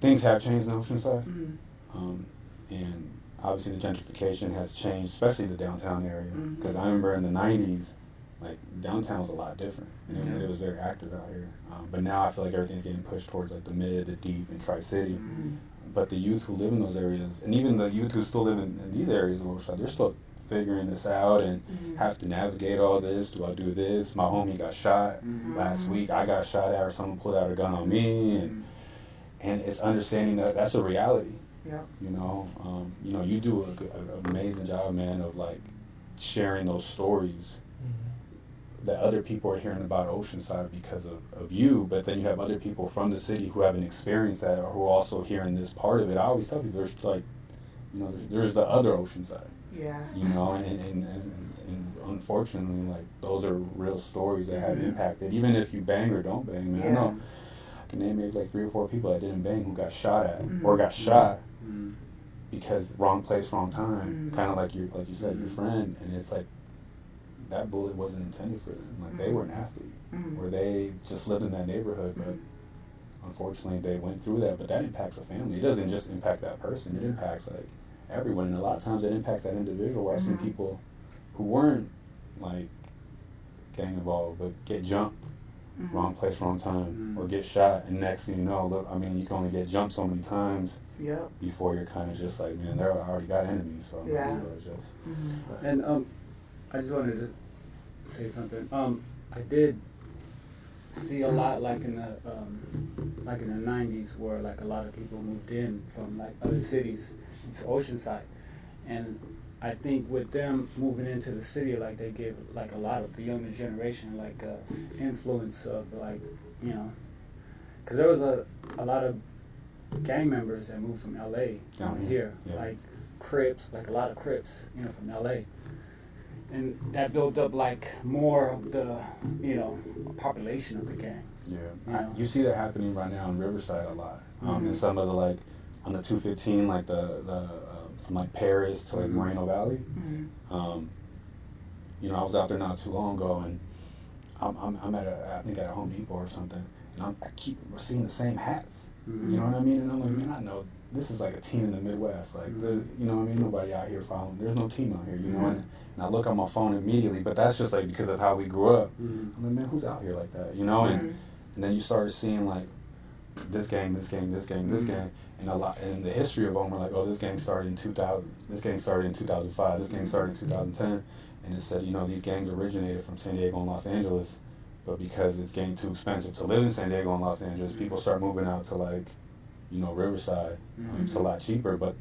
things have changed in Oceanside. And obviously the gentrification has changed, especially the downtown area, because I remember in the 90s, like downtown was a lot different, and it was very active out here. But now I feel like everything's getting pushed towards like the mid, the deep, and Tri-City. But the youth who live in those areas, and even the youth who still live in these areas of Oceanside, they're still figuring this out and have to navigate all this. Do I do this? My homie got shot last week. I got shot at, or someone pulled out a gun on me, and it's understanding that that's a reality. Yeah. You know, you do an amazing job, man, of like sharing those stories that other people are hearing about Oceanside because of you, but then you have other people from the city who haven't experienced that or who are also hearing this part of it. I always tell people there's like, you know, there's the other Oceanside. Yeah. You know, and unfortunately, like those are real stories that have impacted. Even if you bang or don't bang, man, I know I can name maybe like 3 or 4 people that didn't bang who got shot at or got shot because wrong place, wrong time. Kind of like you said, your friend, and it's like that bullet wasn't intended for them. Like they were an athlete, or they just lived in that neighborhood, but unfortunately they went through that. But that impacts a family. It doesn't just impact that person. It impacts like everyone, and a lot of times it impacts that individual. Where I've seen people who weren't like gang involved but get jumped, wrong place, wrong time, or get shot, and next thing you know, look, I mean, you can only get jumped so many times before you're kind of just like, man, I already got enemies, so you know, it's just. And I just wanted to say something. I did see a lot like in the 90s where like a lot of people moved in from like other cities into Oceanside, and I think with them moving into the city, like they gave like a lot of the younger generation like influence of like, you know, because there was a lot of gang members that moved from LA down here, like Crips, like a lot of Crips, you know, from LA. And that built up like more of the, you know, population of the gang. Yeah, you know? You see that happening right now in Riverside a lot. And some of the like on the 215, like the from like Paris to like Moreno Valley. You know, I was out there not too long ago, and I'm at I think at a Home Depot or something, and I keep seeing the same hats. You know what I mean? And I'm like, man, I know this is like a team in the Midwest. Like, you know what I mean? Nobody out here following. There's no team out here, you know? And I look on my phone immediately, but that's just like because of how we grew up. I'm like, man, who's out here like that, you know? And then you start seeing like this gang, this gang, this gang, this gang, and a lot. And the history of them, we're like, oh, this gang started in 2000. This gang started in 2005. This gang started in 2010. And it said, you know, these gangs originated from San Diego and Los Angeles, but because it's getting too expensive to live in San Diego and Los Angeles, people start moving out to like, you know, Riverside. It's a lot cheaper, but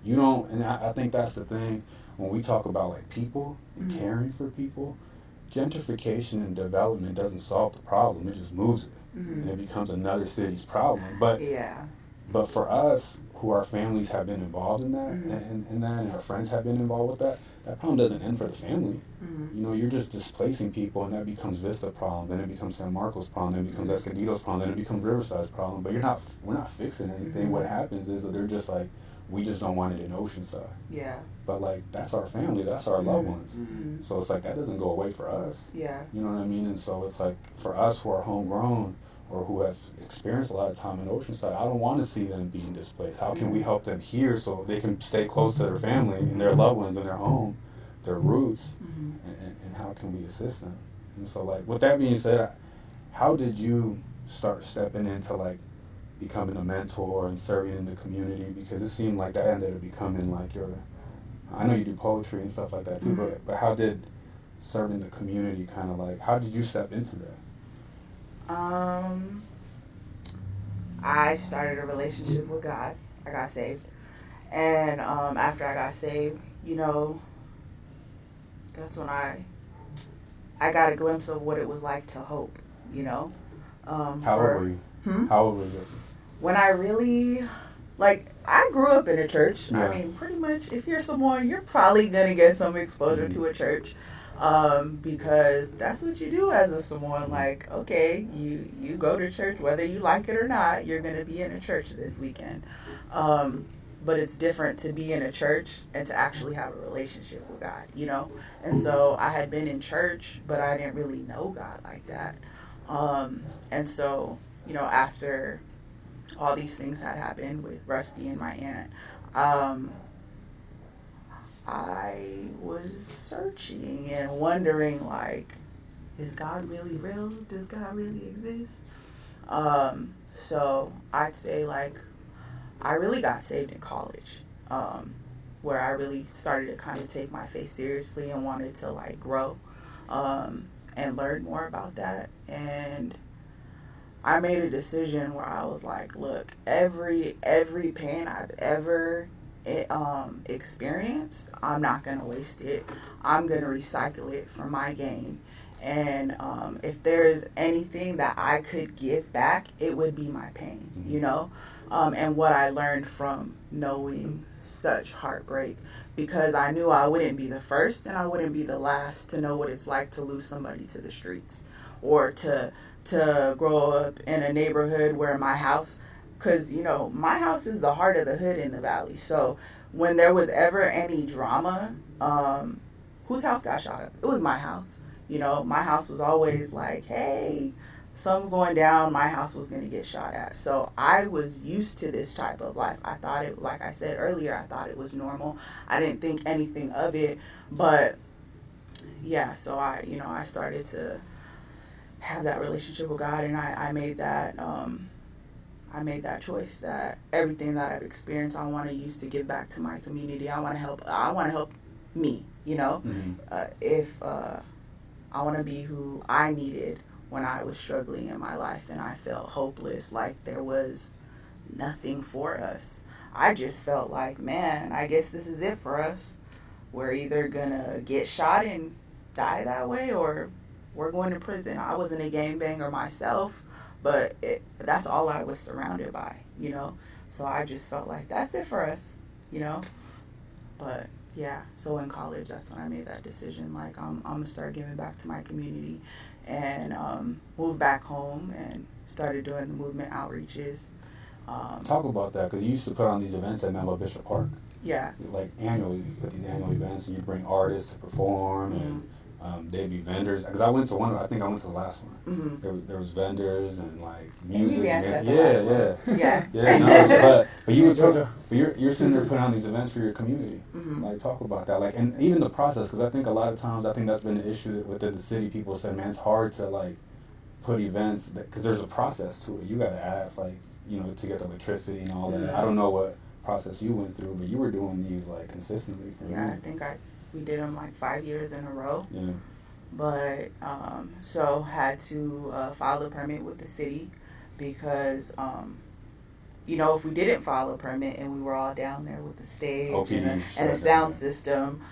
you don't. And I think that's the thing when we talk about like people and caring for people. Gentrification and development doesn't solve the problem; it just moves it, and it becomes another city's problem. But for us, who our families have been involved in that, and our friends have been involved with that, that problem doesn't end for the family. You know, you're just displacing people, and that becomes Vista problem, then it becomes San Marcos problem, then it becomes Escondido's problem, then it becomes Riverside's problem. But we're not fixing anything. What happens is that they're just like, we just don't want it in Oceanside. Yeah. But like, that's our family, that's our loved ones. So it's like, that doesn't go away for us. Yeah. You know what I mean? And so it's like, for us who are homegrown, or who have experienced a lot of time in Oceanside, I don't want to see them being displaced. How can we help them here so they can stay close to their family and their loved ones and their home, their roots, and how can we assist them? And so, like, with that being said, how did you start stepping into, like, becoming a mentor and serving in the community? Because it seemed like that ended up becoming, like, I know you do poetry and stuff like that too, but how did serving the community kind of, like, how did you step into that? I started a relationship with God. I got saved. And after I got saved, you know, that's when I got a glimpse of what it was like to hope, you know. How old were you? How old were you? When I really, like, I grew up in a church. Yeah. I mean, pretty much, if you're someone, you're probably going to get some exposure to a church. Because that's what you do as a someone. Like, okay, you go to church, whether you like it or not, you're going to be in a church this weekend. But it's different to be in a church and to actually have a relationship with God, you know? And so I had been in church, but I didn't really know God like that. And so, you know, after all these things had happened with Rusty and my aunt, I was searching and wondering, like, is God really real? Does God really exist? So I'd say, like, I really got saved in college, where I really started to kind of take my faith seriously and wanted to, like, grow and learn more about that. And I made a decision where I was like, look, every pain I've ever experienced, I'm not going to waste it. I'm going to recycle it for my gain. And if there's anything that I could give back, it would be my pain, you know? And what I learned from knowing such heartbreak, because I knew I wouldn't be the first and I wouldn't be the last to know what it's like to lose somebody to the streets, or to grow up in a neighborhood where my house, because, you know, my house is the heart of the hood in the valley. So when there was ever any drama, whose house got shot up? It was my house. You know, my house was always like, hey, something's going down, my house was going to get shot at. So I was used to this type of life. I thought it, like I said earlier, I thought it was normal. I didn't think anything of it. But yeah, so I started to have that relationship with God, and I made that choice that everything that I've experienced, I want to use to give back to my community. I want to help me, you know. If I want to be who I needed when I was struggling in my life and I felt hopeless, like there was nothing for us. I just felt like, man, I guess this is it for us. We're either gonna get shot and die that way, or we're going to prison. I wasn't a gangbanger myself, but that's all I was surrounded by, you know. So I just felt like that's it for us, you know. But yeah, so in college, that's when I made that decision. Like, I'm gonna start giving back to my community, and moved back home and started doing the movement outreaches. Talk about that, because you used to put on these events at Menlo Bishop Park. Yeah. Like annually, you put these annual events, and you bring artists to perform, and they'd be vendors. Because I went to one, I think I went to the last one. There was vendors and like music. And Yeah. No, but you're sitting there putting on these events for your community. Like, talk about that. Like, and even the process, because I think a lot of times, I think that's been an issue within the city. People say, man, it's hard to like put events, because there's a process to it. You got to ask, like, you know, to get the electricity and all that. I don't know what process you went through, but you were doing these like consistently for me. I think we did them like 5 years in a row. Yeah. But so had to file a permit with the city, because you know, if we didn't file a permit and we were all down there with the stage and a sound system,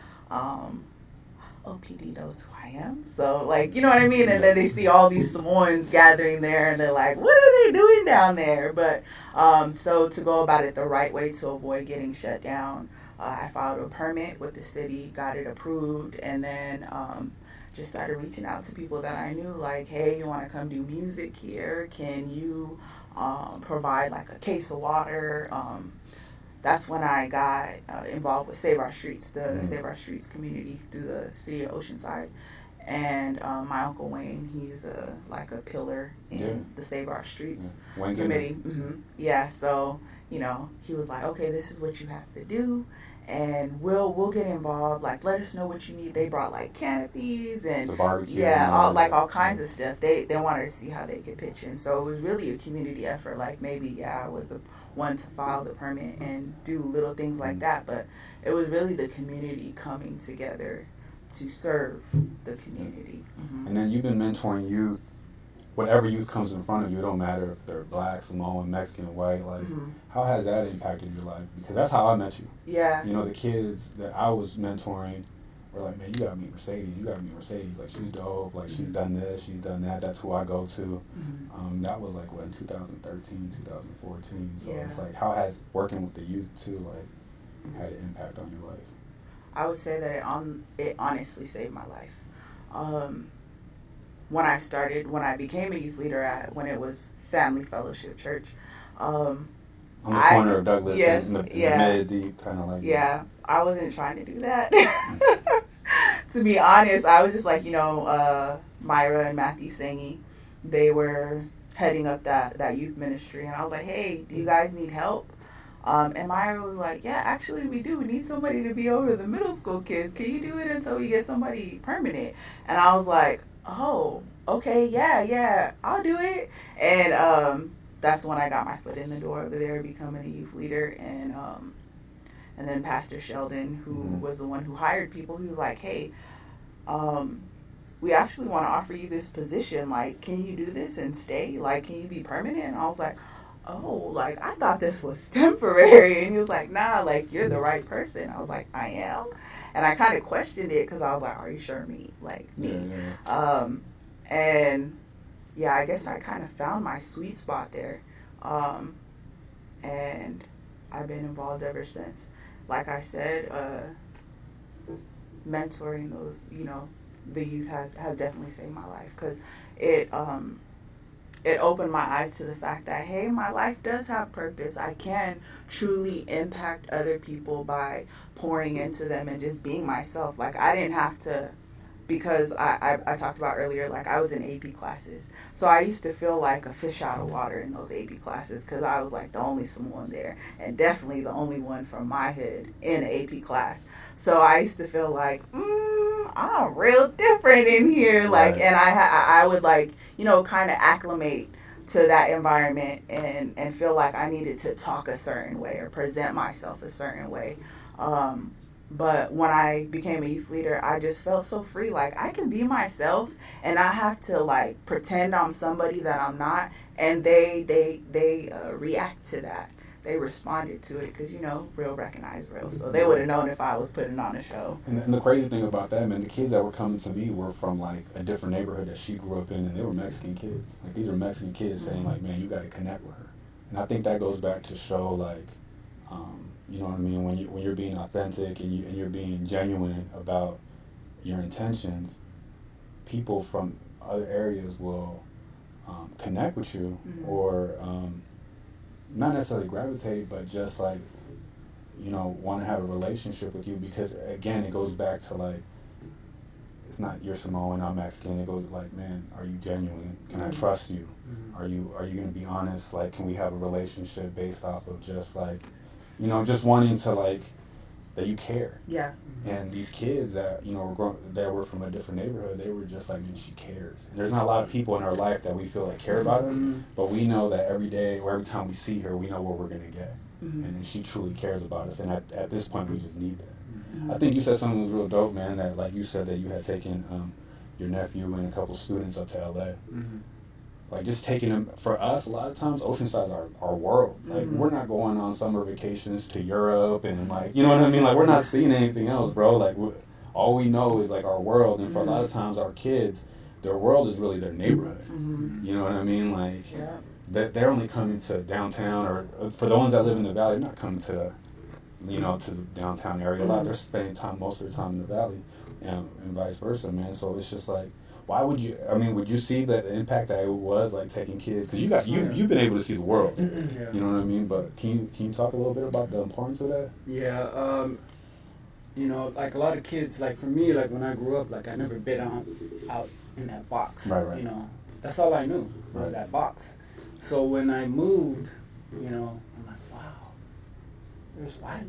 OPD knows who I am. So, like, you know what I mean? And then they see all these Samoans gathering there, and they're like, what are they doing down there? But, so to go about it the right way to avoid getting shut down, I filed a permit with the city, got it approved, and then just started reaching out to people that I knew, like, hey, you want to come do music here? Can you provide, like, a case of water? That's when I got involved with Save Our Streets, the Save Our Streets community through the city of Oceanside. And my Uncle Wayne, he's like a pillar in the Save Our Streets committee. Yeah, so, you know, he was like, okay, this is what you have to do. And we'll get involved. Like, let us know what you need. They brought like canopies and the barbecue, all kinds of stuff. They wanted to see how they could pitch in. So it was really a community effort. Like, maybe I was the one to file the permit and do little things like that. But it was really the community coming together to serve the community. And then you've been mentoring youth. Whatever youth comes in front of you, it don't matter if they're black, Samoan, Mexican, white, like, how has that impacted your life? Because that's how I met you. Yeah. You know, the kids that I was mentoring were like, man, you gotta meet Mercedes, like, she's dope, like, she's done this, she's done that, that's who I go to. That was like, what, in 2013, 2014, so it's like, how has working with the youth too, like, had an impact on your life? I would say that it honestly saved my life. When I became a youth leader when it was Family Fellowship Church. On the corner of Douglas and the mid-deep, kind of like. Yeah, I wasn't trying to do that. To be honest, I was just like, you know, Myra and Matthew Sangy, they were heading up that youth ministry. And I was like, hey, do you guys need help? And Myra was like, yeah, actually we do. We need somebody to be over the middle school kids. Can you do it until we get somebody permanent? And I was like, oh, okay, yeah, I'll do it. And that's when I got my foot in the door over there, becoming a youth leader. And then Pastor Sheldon, who was the one who hired people, he was like, hey, we actually want to offer you this position. Like, can you do this and stay? Like, can you be permanent? And I was like, oh, like, I thought this was temporary. And he was like, nah, like, you're the right person. I was like, I am. And I kind of questioned it because I was like, are you sure me? Like, me. And, yeah, I guess I kind of found my sweet spot there. And I've been involved ever since. Like I said, mentoring those, you know, the youth has definitely saved my life because it opened my eyes to the fact that, hey, my life does have purpose. I can truly impact other people by pouring into them and just being myself. Like, I didn't have to, because I talked about earlier, like, I was in AP classes. So I used to feel like a fish out of water in those AP classes because I was, like, the only Samoan there and definitely the only one from my hood in an AP class. So I used to feel like, I'm real different in here. Like, and I would, like, you know, kind of acclimate to that environment and feel like I needed to talk a certain way or present myself a certain way. But when I became a youth leader, I just felt so free. Like, I can be myself and I have to, like, pretend I'm somebody that I'm not. And they react to that. They responded to it because, you know, real recognize real. So they would have known if I was putting on a show. And the crazy thing about that, man, the kids that were coming to me were from, like, a different neighborhood that she grew up in, and they were Mexican kids. Like, these are Mexican kids saying, like, man, you got to connect with her. And I think that goes back to show, like, you know what I mean, when you're being authentic and you're being genuine about your intentions, people from other areas will connect with you or not necessarily gravitate, but just, like, you know, want to have a relationship with you because, again, it goes back to, like, it's not you're Samoan, I'm Mexican. It goes like, man, are you genuine? Can I trust you? Are you going to be honest? Like, can we have a relationship based off of just, like, you know, just wanting to, like, that you care. Yeah. And these kids that, you know, that were from a different neighborhood, they were just like, man, she cares. And there's not a lot of people in our life that we feel like care about us, but we know that every day or every time we see her, we know what we're going to get. And she truly cares about us. And at this point, we just need that. I think you said something that was real dope, man, that, like, you said that you had taken your nephew and a couple students up to L.A. Like, just taking them, for us, a lot of times, Oceanside's our world. Like, we're not going on summer vacations to Europe and, like, you know what I mean? Like, we're not seeing anything else, bro. Like, all we know is like our world, and for a lot of times our kids, their world is really their neighborhood. You know what I mean? Like they're only coming to downtown, or for the ones that live in the valley, they're not coming to to the downtown area a lot. They're spending time most of the time in the valley, and vice versa, man. So it's just like, why would you? I mean, would you see the impact that it was like taking kids? Because you've been able to see the world. You know what I mean? But can you talk a little bit about the importance of that? Yeah. Like a lot of kids, like for me, like when I grew up, like I never been out in that box. Right. That's all I knew was that box. So when I moved, I'm like, wow, there's a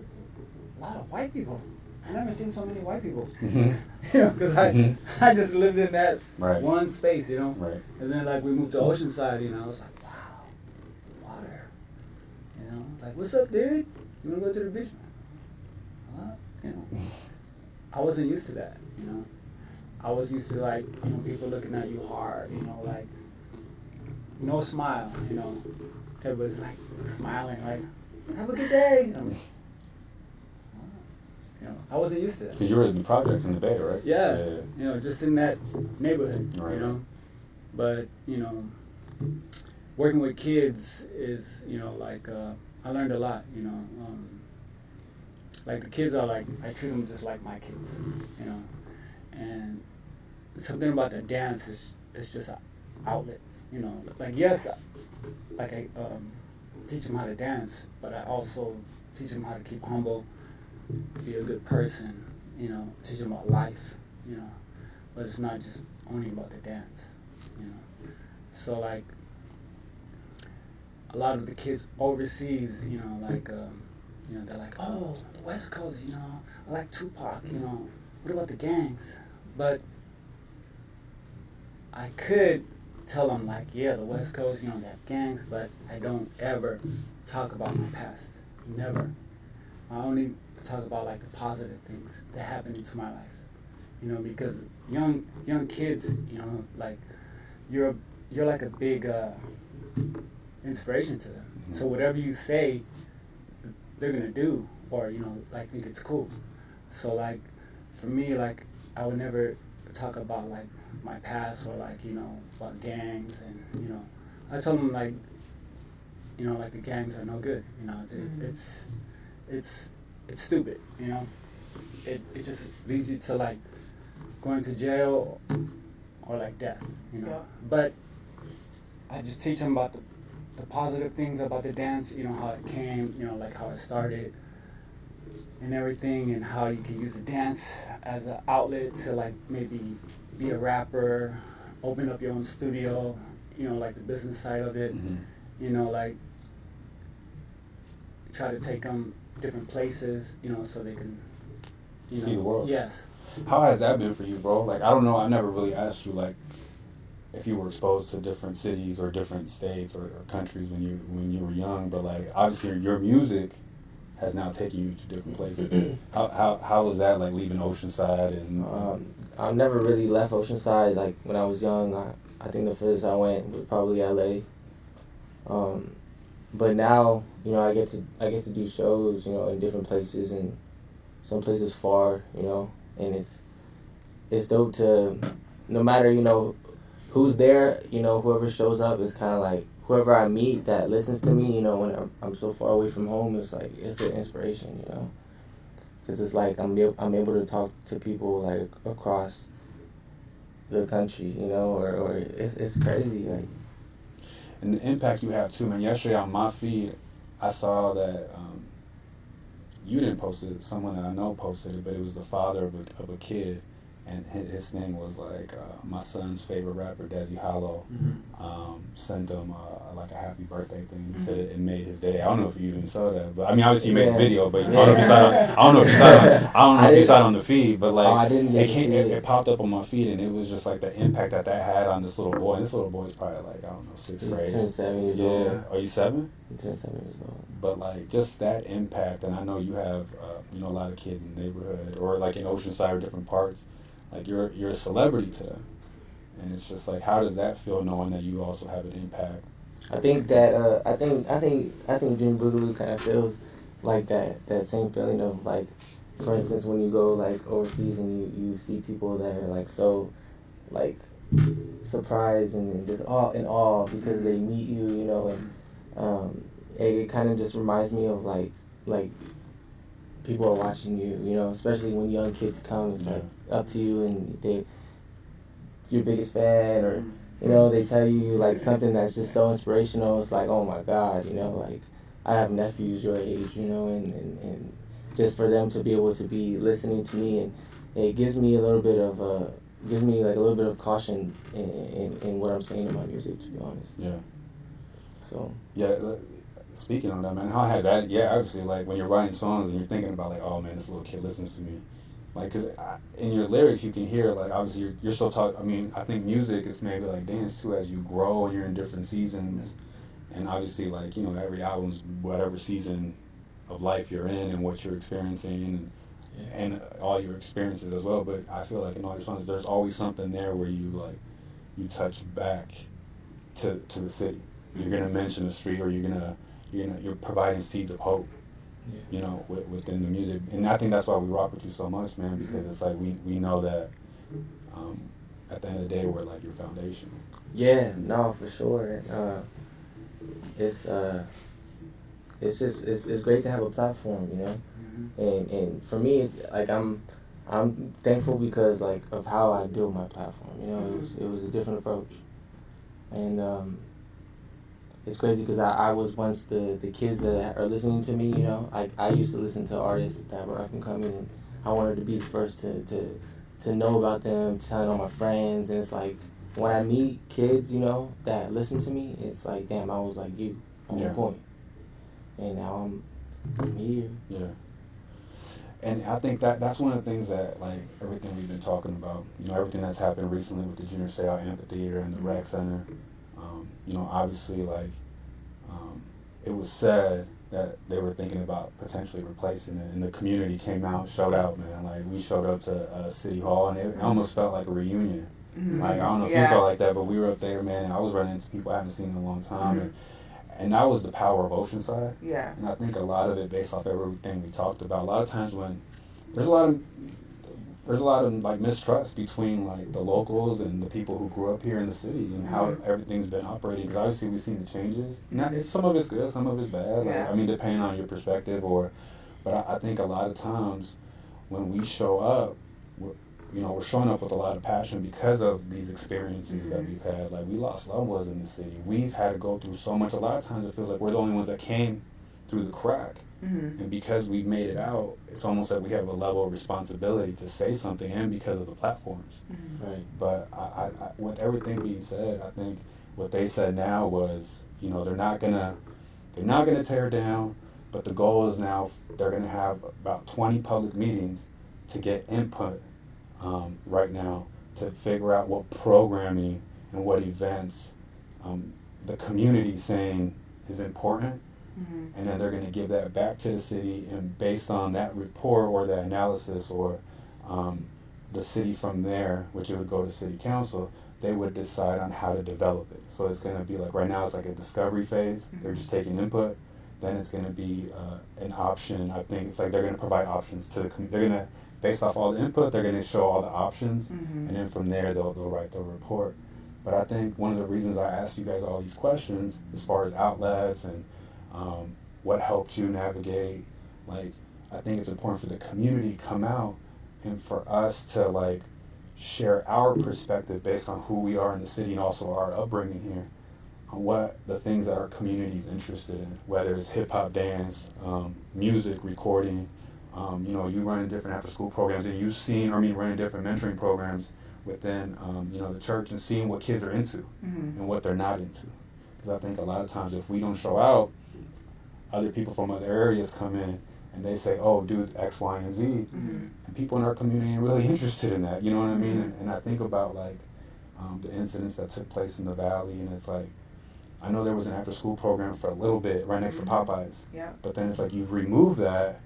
lot of white people. I never seen so many white people. Because I just lived in that one space, Right. And then like we moved to Oceanside, I was like, wow, water. Like, what's up, dude? You wanna go to the beach? I wasn't used to that, I was used to like, people looking at you hard, like no smile, everybody's like smiling, like, have a good day. I wasn't used to that. Because you were in the projects in the Bay, right? Yeah. Just in that neighborhood, right. But, working with kids is, like, I learned a lot, like the kids are like, I treat them just like my kids, and something about the dance is just an outlet, like yes, like I teach them how to dance, but I also teach them how to keep humble, be a good person, teach them about life, but it's not just only about the dance, so like a lot of the kids overseas, like they're like, oh, the West Coast, I like Tupac, what about the gangs? But I could tell them like, yeah, the West Coast, they have gangs, but I don't ever talk about my past, never. I only talk about like the positive things that happened into my life, because young kids, like you're like a big inspiration to them. So whatever you say, they're gonna do, or like think it's cool. So like for me, like I would never talk about like my past or like about gangs, and I told them like like the gangs are no good. It's stupid. It just leads you to like going to jail or like death. But I just teach them about the positive things about the dance, how it came, like how it started and everything, and how you can use the dance as an outlet to like maybe be a rapper, open up your own studio, like the business side of it, like try to take them different places, so they can see the world. Yes. How has that been for you, bro? Like, I don't know, I never really asked you like if you were exposed to different cities or different states or countries when you were young, but like obviously your music has now taken you to different places. How was that, like leaving Oceanside? And I've never really left Oceanside. Like when I was young, I think the furthest I went was probably LA. But now I get to do shows in different places, and some places far, and it's dope to, no matter who's there, whoever shows up is kind of like whoever I meet that listens to me, when I'm so far away from home, it's like, it's an inspiration, because it's like I'm able to talk to people like across the country, or it's crazy, like. And the impact you have too, man. Yesterday on my feed, I saw that you didn't post it, someone that I know posted it, but it was the father of a kid, and his name was like my son's favorite rapper, Dezzy Hollow, sent him like a happy birthday thing. He said it made his day. I don't know if you even saw that, but I mean obviously you made a video, but I don't know if you saw it. I don't know if you saw it on the feed, but like it popped up on my feed, and it was just like the impact that had on this little boy. And this little boy's probably like, I don't know, 6th grade. He's turned 7 years old. Yeah, are you 7? He turned 7 years old. But like just that impact, and I know you have a lot of kids in the neighborhood or like in Oceanside or different parts. Like you're a celebrity to them, and it's just like, how does that feel knowing that you also have an impact? I think that I think Junior Boogaloo kind of feels like that same feeling of like for instance, when you go like overseas and you see people that are like so like surprised and just all in awe because they meet you, you know, and it kind of just reminds me of like people are watching you, you know, especially when young kids come, it's like up to you and they're your biggest fan, or you know, they tell you like something that's just so inspirational. It's like, oh my God, you know, like I have nephews your age, you know, and just for them to be able to be listening to me, and it gives me a little bit of gives me like a little bit of caution in what I'm saying in my music, to be honest. Yeah. So. Yeah. Speaking on that, man, how has that? Yeah, obviously, like when you're writing songs and you're thinking about like, oh man, this little kid listens to me. Like, cause in your lyrics you can hear like obviously you're still talking. I mean, I think music is maybe like dance too, as you grow and you're in different seasons, and obviously like, you know, every album's whatever season of life you're in and what you're experiencing and all your experiences as well. But I feel like in all your songs there's always something there where you touch back to the city. You're gonna mention the street, or you're providing seeds of hope. Yeah. You know, within the music, and I think that's why we rock with you so much, man. Because it's like we know that at the end of the day, we're like your foundation. Yeah, no, for sure. It's just it's great to have a platform, you know. And for me, it's like I'm thankful because like of how I built my platform. You know, it was a different approach, and it's crazy because I was once the kids that are listening to me, you know, I used to listen to artists that were up and coming, and I wanted to be the first to know about them, telling all my friends, and it's like when I meet kids, you know, that listen to me, it's like, damn, I was like you at one point, and now I'm here. Yeah. And I think that's one of the things that, like, everything we've been talking about, you know, everything that's happened recently with the Junior Seau Amphitheater and the Rec Center, you know, obviously, like, it was said that they were thinking about potentially replacing it, and the community came out, showed out, man. Like, we showed up to City Hall, and it almost felt like a reunion. Like, I don't know if you felt like that, but we were up there, man, and I was running into people I haven't seen in a long time, and that was the power of Oceanside. Yeah. And I think a lot of it, based off everything we talked about, a lot of times when there's a lot of like mistrust between like the locals and the people who grew up here in the city and how everything's been operating. Because obviously we've seen the changes. Now, some of it's good, some of it's bad. Like, I mean, depending on your perspective, but I think a lot of times when we show up, we're showing up with a lot of passion because of these experiences that we've had. Like, we lost loved ones in the city. We've had to go through so much. A lot of times it feels like we're the only ones that came through the crack. And because we've made it out, it's almost like we have a level of responsibility to say something, and because of the platforms. Right. But I, with everything being said, I think what they said now was, you know, they're not gonna tear down, but the goal is now they're gonna have about 20 public meetings to get input right now to figure out what programming and what events the community saying is important. And then they're going to give that back to the city, and based on that report or that analysis or the city from there, which it would go to city council, they would decide on how to develop it. So it's going to be like, right now it's like a discovery phase. They're just taking input. Then it's going to be an option. I think it's like they're going to provide options to the they're going to, based off all the input, they're going to show all the options, and then from there they'll write the report. But I think one of the reasons I asked you guys all these questions as far as outlets and what helped you navigate, like, I think it's important for the community to come out and for us to like share our perspective based on who we are in the city and also our upbringing here on what the things that our community is interested in, whether it's hip-hop, dance, music, recording. You know, you run different after-school programs, and you've seen, running different mentoring programs within the church, and seeing what kids are into and what they're not into. Because I think a lot of times if we don't show out, other people from other areas come in and they say, oh, do X, Y, and Z. And people in our community ain't really interested in that, you know what I mean? And I think about like the incidents that took place in the Valley, and it's like, I know there was an after-school program for a little bit right next to Popeyes. Yeah. But then it's like you remove that,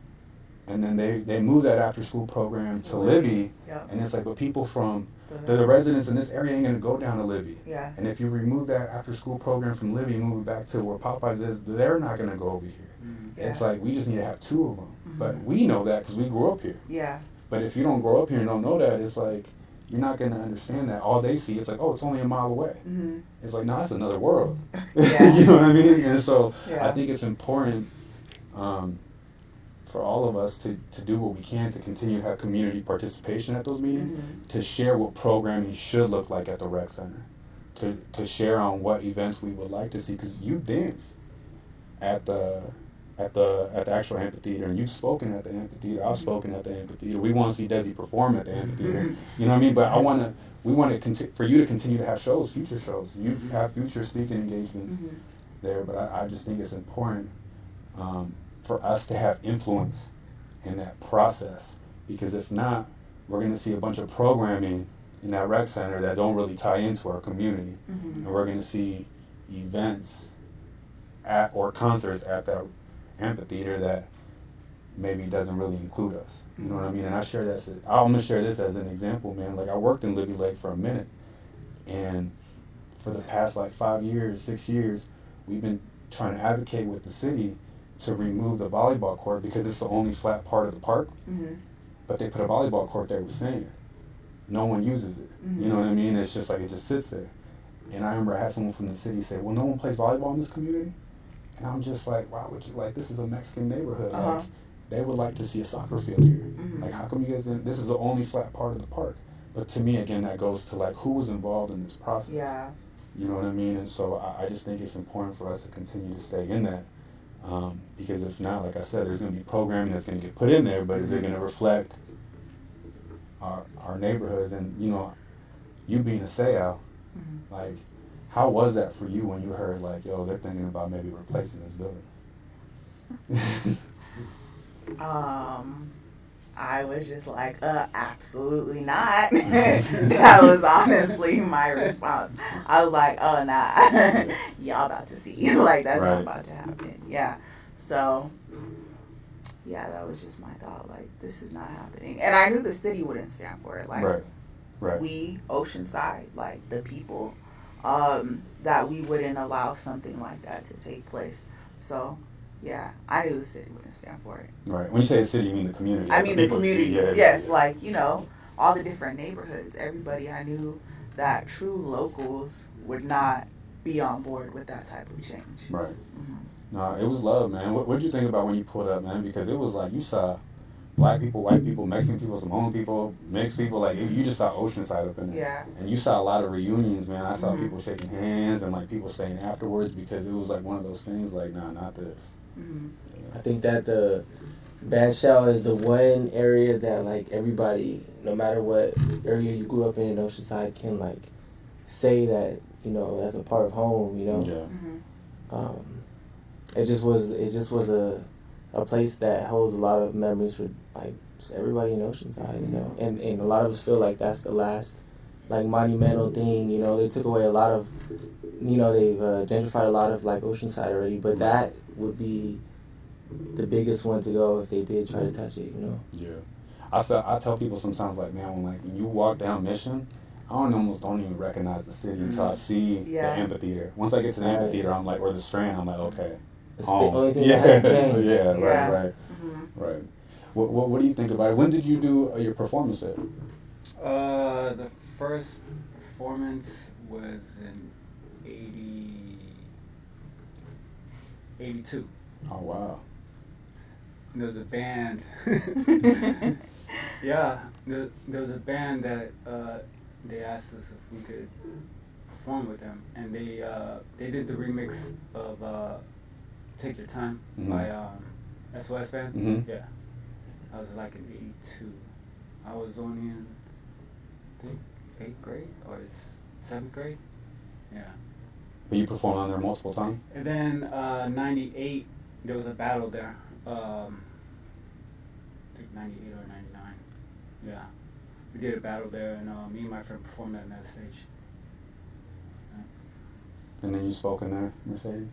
and then they moved that after school program to Libby, Yep. and it's like, but people from the residents in this area ain't gonna go down to Libby. Yeah. And if you remove that after school program from Libby and move it back to where Popeyes is, they're not gonna go over here. Yeah. It's like we just need to have two of them. But we know that because we grew up here. Yeah. But if you don't grow up here and don't know that, it's like you're not gonna understand that. All they see, it's like, oh, it's only a mile away. It's like, no, that's another world. Yeah. You know what I mean? And so Yeah. I think it's important for all of us to do what we can to continue to have community participation at those meetings, to share what programming should look like at the rec center, to share on what events we would like to see, because you dance at the actual amphitheater, and you've spoken at the amphitheater. I've spoken at the amphitheater. We want to see Dezzy perform at the amphitheater. You know what I mean? But we want to for you to continue to have shows, future shows. You have future speaking engagements there, but I just think it's important for us to have influence in that process, because if not, we're going to see a bunch of programming in that rec center that don't really tie into our community, and we're going to see events or concerts at that amphitheater that maybe doesn't really include us. You know what I mean? And I'm gonna share this as an example, man. Like, I worked in Libby Lake for a minute, and for the past like 5 years, 6 years, we've been trying to advocate with the city to remove the volleyball court because it's the only flat part of the park. But they put a volleyball court there with sand. No one uses it. You know what I mean? It's just like it just sits there. And I remember I had someone from the city say, well, no one plays volleyball in this community? And I'm just like, why would you? Like, this is a Mexican neighborhood. Like, they would like to see a soccer field here. Like, how come you guys didn't? This is the only flat part of the park. But to me, again, that goes to like who was involved in this process. Yeah. You know what I mean? And so I just think it's important for us to continue to stay in that. Because if not, like I said, there's going to be programming that's going to get put in there, but is it going to reflect our neighborhoods? And, you know, you being a Seau, like, how was that for you when you heard, like, yo, they're thinking about maybe replacing this building? I was just like, absolutely not. That was honestly my response. I was like, oh, nah. Y'all about to see. Like, that's not about to happen. Yeah. So, yeah, that was just my thought. Like, this is not happening. And I knew the city wouldn't stand for it. Like, we, Oceanside, like, the people, that we wouldn't allow something like that to take place. So, yeah, I knew the city wouldn't stand for it. Right. When you say the city, you mean the community. I mean the communities, yes. Like, you know, all the different neighborhoods. Everybody, I knew that true locals would not be on board with that type of change. Right. No, it was love, man. What did you think about when you pulled up, man? Because it was like you saw black people, white people, Mexican people, Samoan people, mixed people. Like, you just saw Oceanside up in there. Yeah. And you saw a lot of reunions, man. I saw people shaking hands and, like, people staying afterwards because it was, like, one of those things, like, nah, not this. I think that the Seau is the one area that, like, everybody, no matter what area you grew up in Oceanside, can, like, say that, you know, as a part of home, you know? Yeah. It just was a place that holds a lot of memories for, like, just everybody in Oceanside, you know? And a lot of us feel like that's the last, like, monumental thing, you know? They took away a lot of, you know, they've gentrified a lot of, like, Oceanside already, but that would be the biggest one to go if they did try to touch it, you know? Yeah. I tell people sometimes, like, man, when you walk down Mission, I almost don't even recognize the city until I see the amphitheater. Once I get to the amphitheater, I'm like, or the Strand, I'm like, okay. It's the only thing that hasn't changed. Right. What do you think about it? When did you do your performance there? The first performance was in 82. Oh, wow. There was a band. Yeah, there was a band that they asked us if we could perform with them, and they did the remix of Take Your Time by SOS Band. Yeah, I was like in 82. I was only in, I think, 8th grade or 7th grade. Yeah. But you performed on there multiple times? And then 98, there was a battle there. I think 98 or 99. Yeah. We did a battle there, and me and my friend performed at that stage. And then you spoke in there, Mercedes?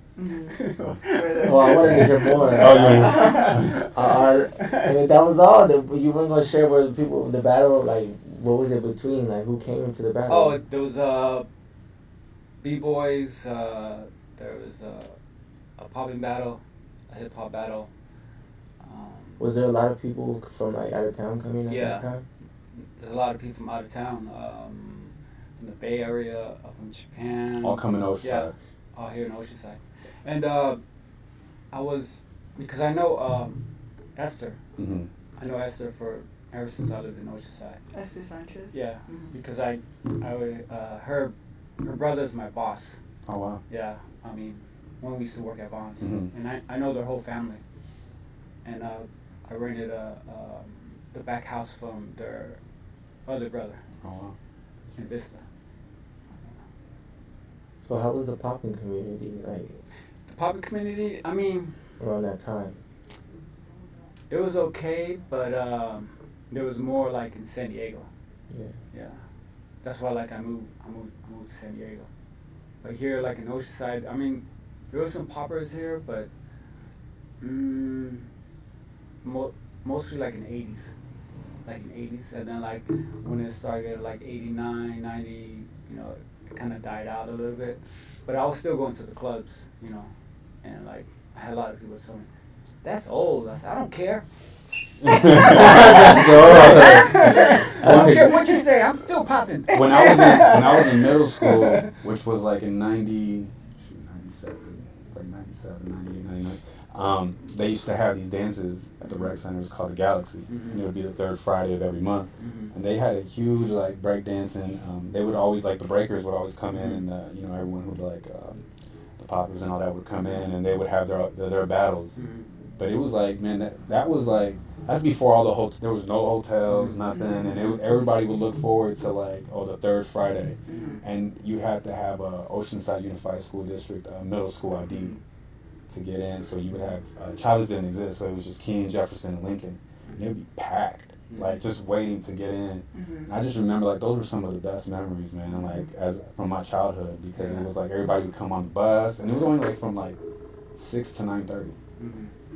Well, I wanted to hear more. Oh, yeah. I mean, that was all. You weren't going to share where the people, the battle, like, what was it between? Like, who came into the battle? Oh, there was B-boys, there was a popping battle, a hip-hop battle. Was there a lot of people from, like, out of town coming at that time? There's a lot of people from out of town, from the Bay Area, from Japan. All coming Oceanside. Yeah, all here in Oceanside. And because I know Esther. Mm-hmm. I know Esther ever since I lived in Oceanside. Esther Sanchez? Yeah, because her brother's my boss. Oh, wow. Yeah, I mean, when we used to work at Vaughn's. Mm-hmm. And I know their whole family. And I rented the back house from their other brother. Oh, wow. In Vista. So how was the popping community, like? The popping community, I mean, around that time? It was okay, but there was more like in San Diego. Yeah. Yeah. That's why like I moved to San Diego. But here like in Oceanside, I mean, there were some poppers here, but mostly like in the 80s. Like in the 80s, and then like when it started like 89, 90, you know, it kind of died out a little bit. But I was still going to the clubs, you know, and like I had a lot of people tell me, "That's old." I said, "I don't care." That's old. I don't care what you say. I'm still popping. When I was in middle school, which was like in 97, like 97, 98, 99. They used to have these dances at the rec centers called the Galaxy, and it would be the third Friday of every month. And they had a huge like break dancing. They would always like the breakers would always come in, and you know everyone who like the poppers and all that would come in, and they would have their battles. But it was like, man, that was like, that's before all the there was no hotels, nothing, and everybody would look forward to like, the third Friday, and you had to have a Oceanside Unified School District middle school ID to get in. So you would have Chavez didn't exist, so it was just Keene, Jefferson, and Lincoln, and it would be packed, like just waiting to get in. And I just remember like those were some of the best memories, man, like from my childhood, because it was like everybody would come on the bus, and it was only like from like 6 to 9:30.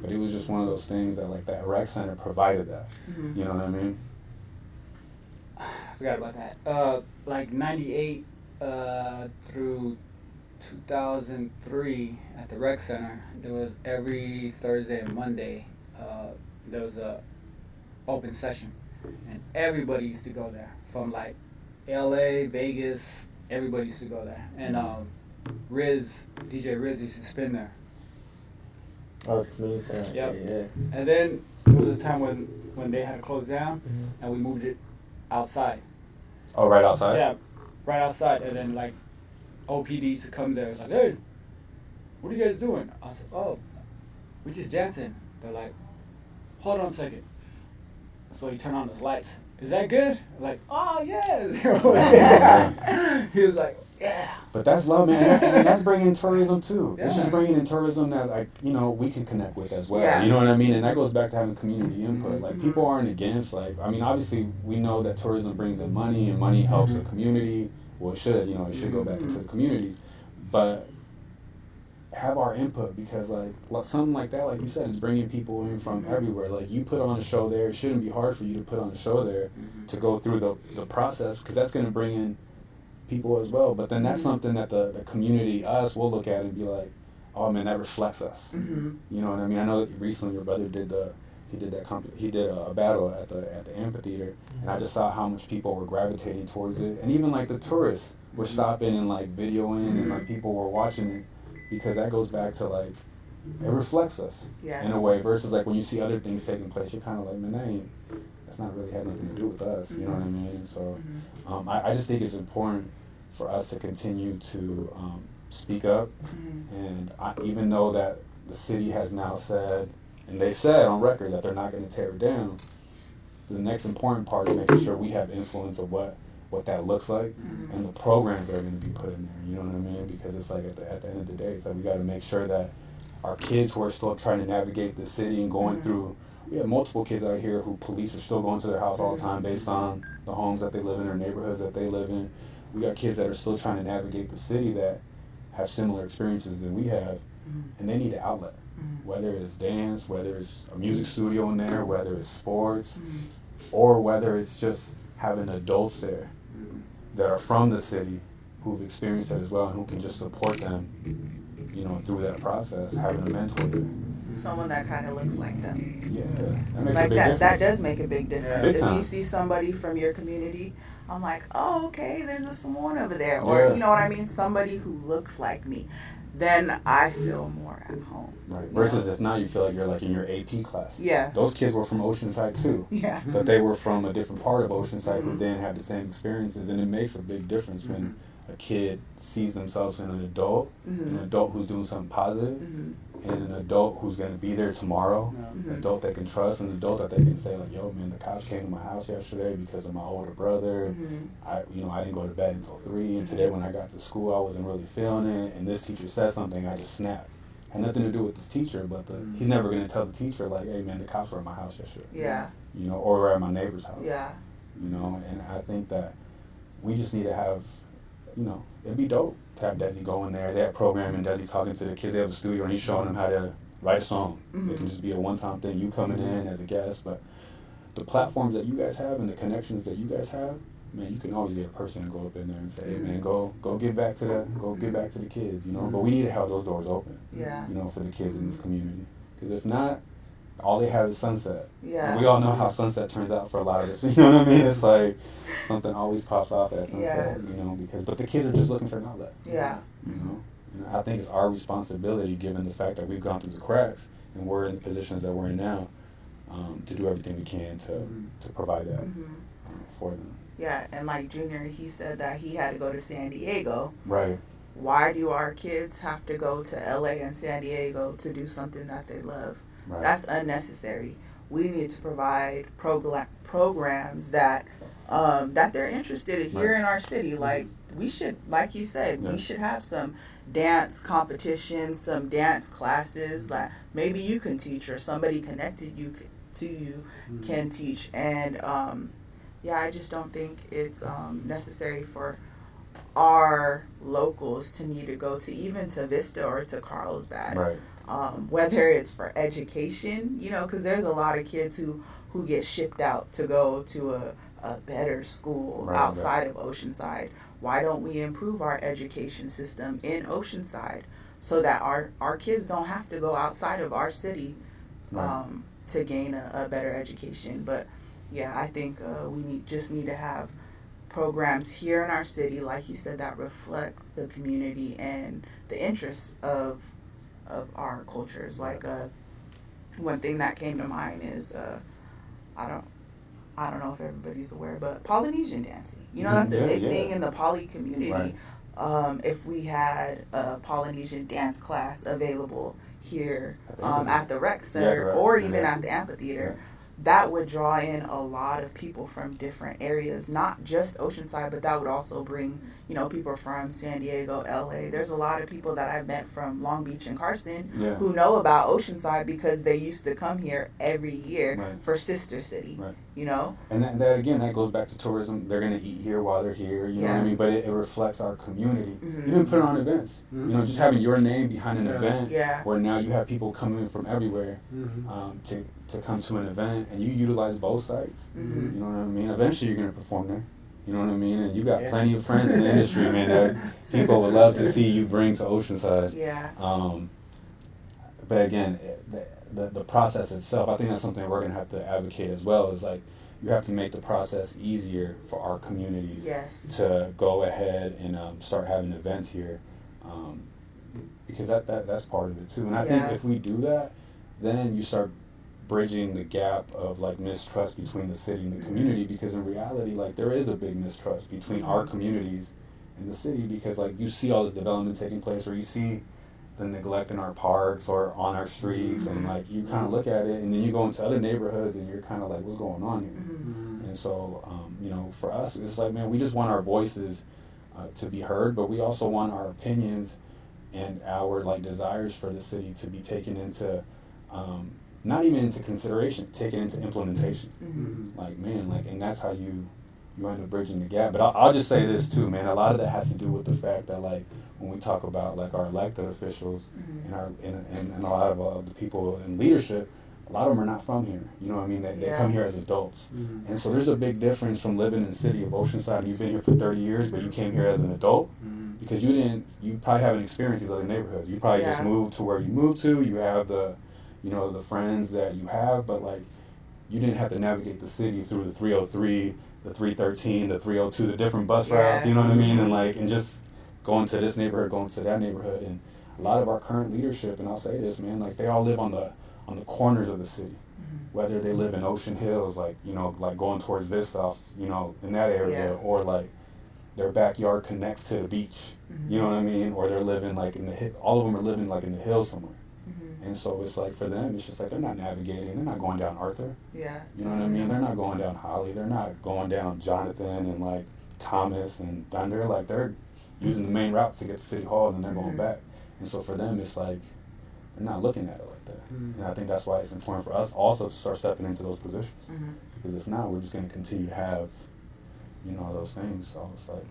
But it was just one of those things that like that rec center provided that. You know what I mean? I forgot about that. Like 98 through 2003 at the rec center, there was every Thursday and Monday, there was a open session, and everybody used to go there from like LA, Vegas, everybody used to go there. And DJ Riz used to spin there. Oh, the community center. Yep. Yeah. And then there was a time when they had to close down, and we moved it outside. Oh, right outside? Yeah, right outside. And then like OPD used to come there. It's like, "Hey, what are you guys doing?" I said, "Oh, we're just dancing." They're like, "Hold on a second." So he turned on his lights. "Is that good?" I'm like, "Oh yeah." He was like, "Yeah." But that's love, man. And that's bringing tourism too. Yeah. It's just bringing in tourism that like, you know, we can connect with as well. Yeah. You know what I mean? And that goes back to having community input. Like people aren't against, like, I mean, obviously we know that tourism brings in money, and money helps the community. Well, it should, you know, it should go back into the communities. But have our input, because like something like that, like you said, is bringing people in from everywhere. Like you put on a show there, it shouldn't be hard for you to put on a show there to go through the process, because that's going to bring in people as well. But then that's something that the community, us, will look at and be like, oh man, that reflects us. You know what I mean? I know that recently your brother did a battle at the amphitheater, and I just saw how much people were gravitating towards it, and even like the tourists were stopping and like videoing, and like people were watching it, because that goes back to like, it reflects us in a way, versus like when you see other things taking place, you're kind of like, man, that's not really had nothing to do with us. You know what I mean? And so I just think it's important for us to continue to speak up, and even though that the city has now said, and they said on record that they're not going to tear it down, the next important part is making sure we have influence of what that looks like, and the programs that are going to be put in there. You know what I mean? Because it's like at the end of the day, it's like we got to make sure that our kids who are still trying to navigate the city and going through, we have multiple kids out here who police are still going to their house all the time based on the homes that they live in or neighborhoods that they live in. We got kids that are still trying to navigate the city that have similar experiences that we have, and they need an outlet. Mm-hmm. Whether it's dance, whether it's a music studio in there, whether it's sports, or whether it's just having adults there that are from the city who've experienced it as well and who can just support them, you know, through that process, having a mentor there. Someone that kind of looks like them. Yeah, that makes like a big that. difference. That does make a big difference. Big if time. you see somebody from your community, I'm like, oh, okay, there's a Simone over there, or you know what I mean, somebody who looks like me. Then I feel more at home. Right. Versus if not, you feel like you're like in your AP class. Yeah. Those kids were from Oceanside too. Yeah. But they were from a different part of Oceanside who didn't have the same experiences, and it makes a big difference when a kid sees themselves in an adult who's doing something positive, and an adult who's going to be there tomorrow, an adult they can trust, an adult that they can say like, yo man, the cops came to my house yesterday because of my older brother. I didn't go to bed until 3, and today when I got to school I wasn't really feeling it, and this teacher said something, I just snapped. Had nothing to do with this teacher, but he's never going to tell the teacher like, hey man, the cops were at my house yesterday. Yeah. You know, or were at my neighbor's house. Yeah. You know, and I think that we just need to have, you know, it'd be dope to have Dezzy go in there. They have programming, Dezzy's talking to the kids, they have a studio, and he's showing them how to write a song. It can just be a one-time thing, you coming in as a guest, but the platforms that you guys have and the connections that you guys have, man, you can always get a person to go up in there and say, hey man, go give back to the kids, you know. But we need to have those doors open, you know, for the kids in this community. Because if not, all they have is sunset. Yeah. And we all know how sunset turns out for a lot of us. You know what I mean? It's like something always pops off at sunset, you know, but the kids are just looking for an outlet. Yeah. You know? And I think it's our responsibility, given the fact that we've gone through the cracks and we're in the positions that we're in now, to do everything we can to provide that for them. Yeah, and like Junior, he said that he had to go to San Diego. Right. Why do our kids have to go to LA and San Diego to do something that they love? Right. That's unnecessary. We need to provide programs that that they're interested in here in our city. Like we should, like you said, we should have some dance competitions, some dance classes that maybe you can teach or somebody connected to you can teach. And I just don't think it's necessary for our locals to need to go to even to Vista or to Carlsbad. Right. Whether it's for education, you know, because there's a lot of kids who get shipped out to go to a better school outside of Oceanside. Why don't we improve our education system in Oceanside so that our kids don't have to go outside of our city to gain a better education? But yeah, I think we just need to have programs here in our city, like you said, that reflect the community and the interests of our cultures. Like one thing that came to mind is I don't know if everybody's aware, but Polynesian dancing. You know, that's a big thing in the poly community. Right. If we had a Polynesian dance class available here at the rec center or even at the amphitheater, that would draw in a lot of people from different areas, not just Oceanside, but that would also bring, you know, people from San Diego, LA. There's a lot of people that I've met from Long Beach and Carson who know about Oceanside because they used to come here every year for Sister City, you know? And that again, that goes back to tourism. They're going to eat here while they're here, you know what I mean? But it reflects our community. Even put on events. You know, just having your name behind an event where now you have people coming from everywhere to come to an event, and you utilize both sites. You know what I mean? Eventually you're going to perform there. You know what I mean? And you got plenty of friends in the industry, man, that people would love to see you bring to Oceanside. Yeah. But again, the process itself, I think that's something we're going to have to advocate as well, is like you have to make the process easier for our communities to go ahead and start having events here, because that's part of it too. And I think if we do that, then you start bridging the gap of like mistrust between the city and the community, because in reality, like there is a big mistrust between our communities and the city, because like you see all this development taking place, or you see the neglect in our parks or on our streets, and like you kind of look at it, and then you go into other neighborhoods and you're kind of like, what's going on here? And so you know, for us, it's like, man, we just want our voices to be heard, but we also want our opinions and our like desires for the city to be taken into not even into consideration, taken into implementation. Like, man, like, and that's how you you end up bridging the gap. But I'll just say this too, man. A lot of that has to do with the fact that, like, when we talk about, like, our elected officials and a lot of the people in leadership, a lot of them are not from here. You know what I mean? They come here as adults. And so there's a big difference from living in the city of Oceanside and you've been here for 30 years, but you came here as an adult because you probably haven't experienced these other neighborhoods. You probably just moved to where you moved to. You have the friends that you have, but, like, you didn't have to navigate the city through the 303, the 313, the 302, the different bus routes, you know what I mean? And just going to this neighborhood, going to that neighborhood. And a lot of our current leadership, and I'll say this, man, like, they all live on the corners of the city. Whether they live in Ocean Hills, like, you know, like going towards Vista, you know, in that area, or, like, their backyard connects to the beach, you know what I mean? Or they're living, like, all of them are living, like, in the hills somewhere. And so it's like, for them, it's just like they're not navigating. They're not going down Arthur. Yeah. You know what I mean? They're not going down Holly. They're not going down Jonathan and, like, Thomas and Thunder. Like, they're using the main routes to get to City Hall and then they're going back. And so for them, it's like they're not looking at it like that. And I think that's why it's important for us also to start stepping into those positions. Because if not, we're just going to continue to have, you know, those things. So it's like,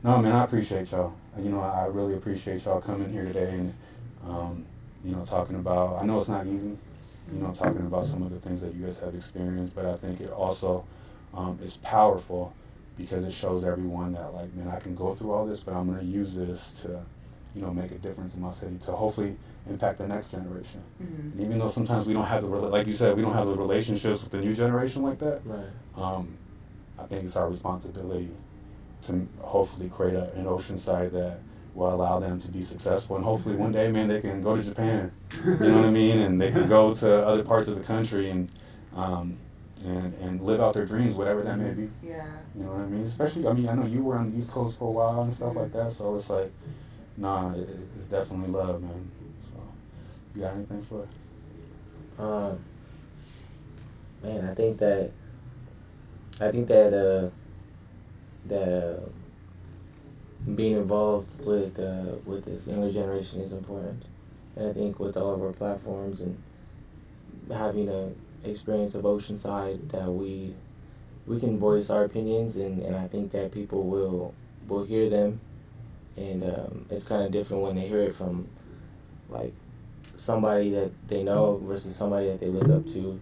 no, man, I appreciate y'all. You know, I really appreciate y'all coming here today and, you know, talking about, I know it's not easy, you know, talking about some of the things that you guys have experienced, but I think it also is powerful because it shows everyone that, like, man, I can go through all this, but I'm going to use this to, you know, make a difference in my city, to hopefully impact the next generation. And even though sometimes we don't have like you said, we don't have the relationships with the new generation like that, I think it's our responsibility to hopefully create an Oceanside that will allow them to be successful, and hopefully one day, man, they can go to Japan, you know what I mean, and they can go to other parts of the country and live out their dreams, whatever that may be. Yeah. You know what I mean? Especially, I mean, I know you were on the East Coast for a while and stuff like that, so it's like, nah, it's definitely love, man. So, you got anything for it? Man, I think that being involved with this younger generation is important, and I think with all of our platforms and having a experience of Oceanside, that we can voice our opinions, and I think that people will hear them, and it's kind of different when they hear it from, like, somebody that they know versus somebody that they look up to,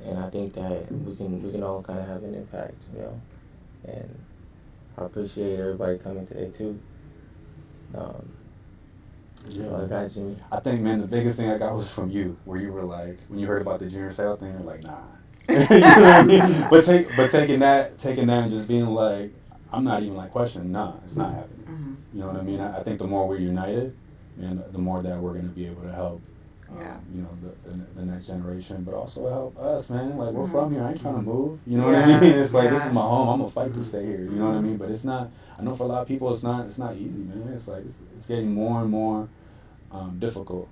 and I think that we can all kind of have an impact, you know, and I appreciate everybody coming today too. So I got you. I think, man, the biggest thing I got was from you, where you were like, when you heard about the junior sale thing, you're like, nah. You know what I mean? But taking that and just being like, I'm not even like questioning, nah, it's not happening. You know what I mean? I think the more we're united, and the more that we're going to be able to help, you know, the next generation, but also help us, man. Like, we're from here. I ain't trying to move. You know what I mean? It's like, this is my home. I'm gonna fight to stay here. You know what I mean? But it's not. I know for a lot of people, it's not easy, man. It's like it's getting more and more difficult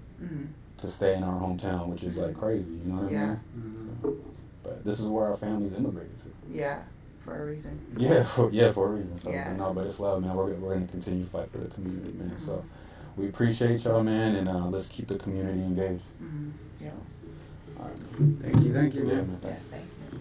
to stay in our hometown, which is like crazy. You know what I mean? So, but this is where our families immigrated to. Yeah. For a reason. Yeah, for a reason. So no, but it's love, man. We're gonna continue to fight for the community, man. So we appreciate y'all, man, and let's keep the community engaged. Yeah. All right. Thank you, man. Yeah, man. Yes, thank you.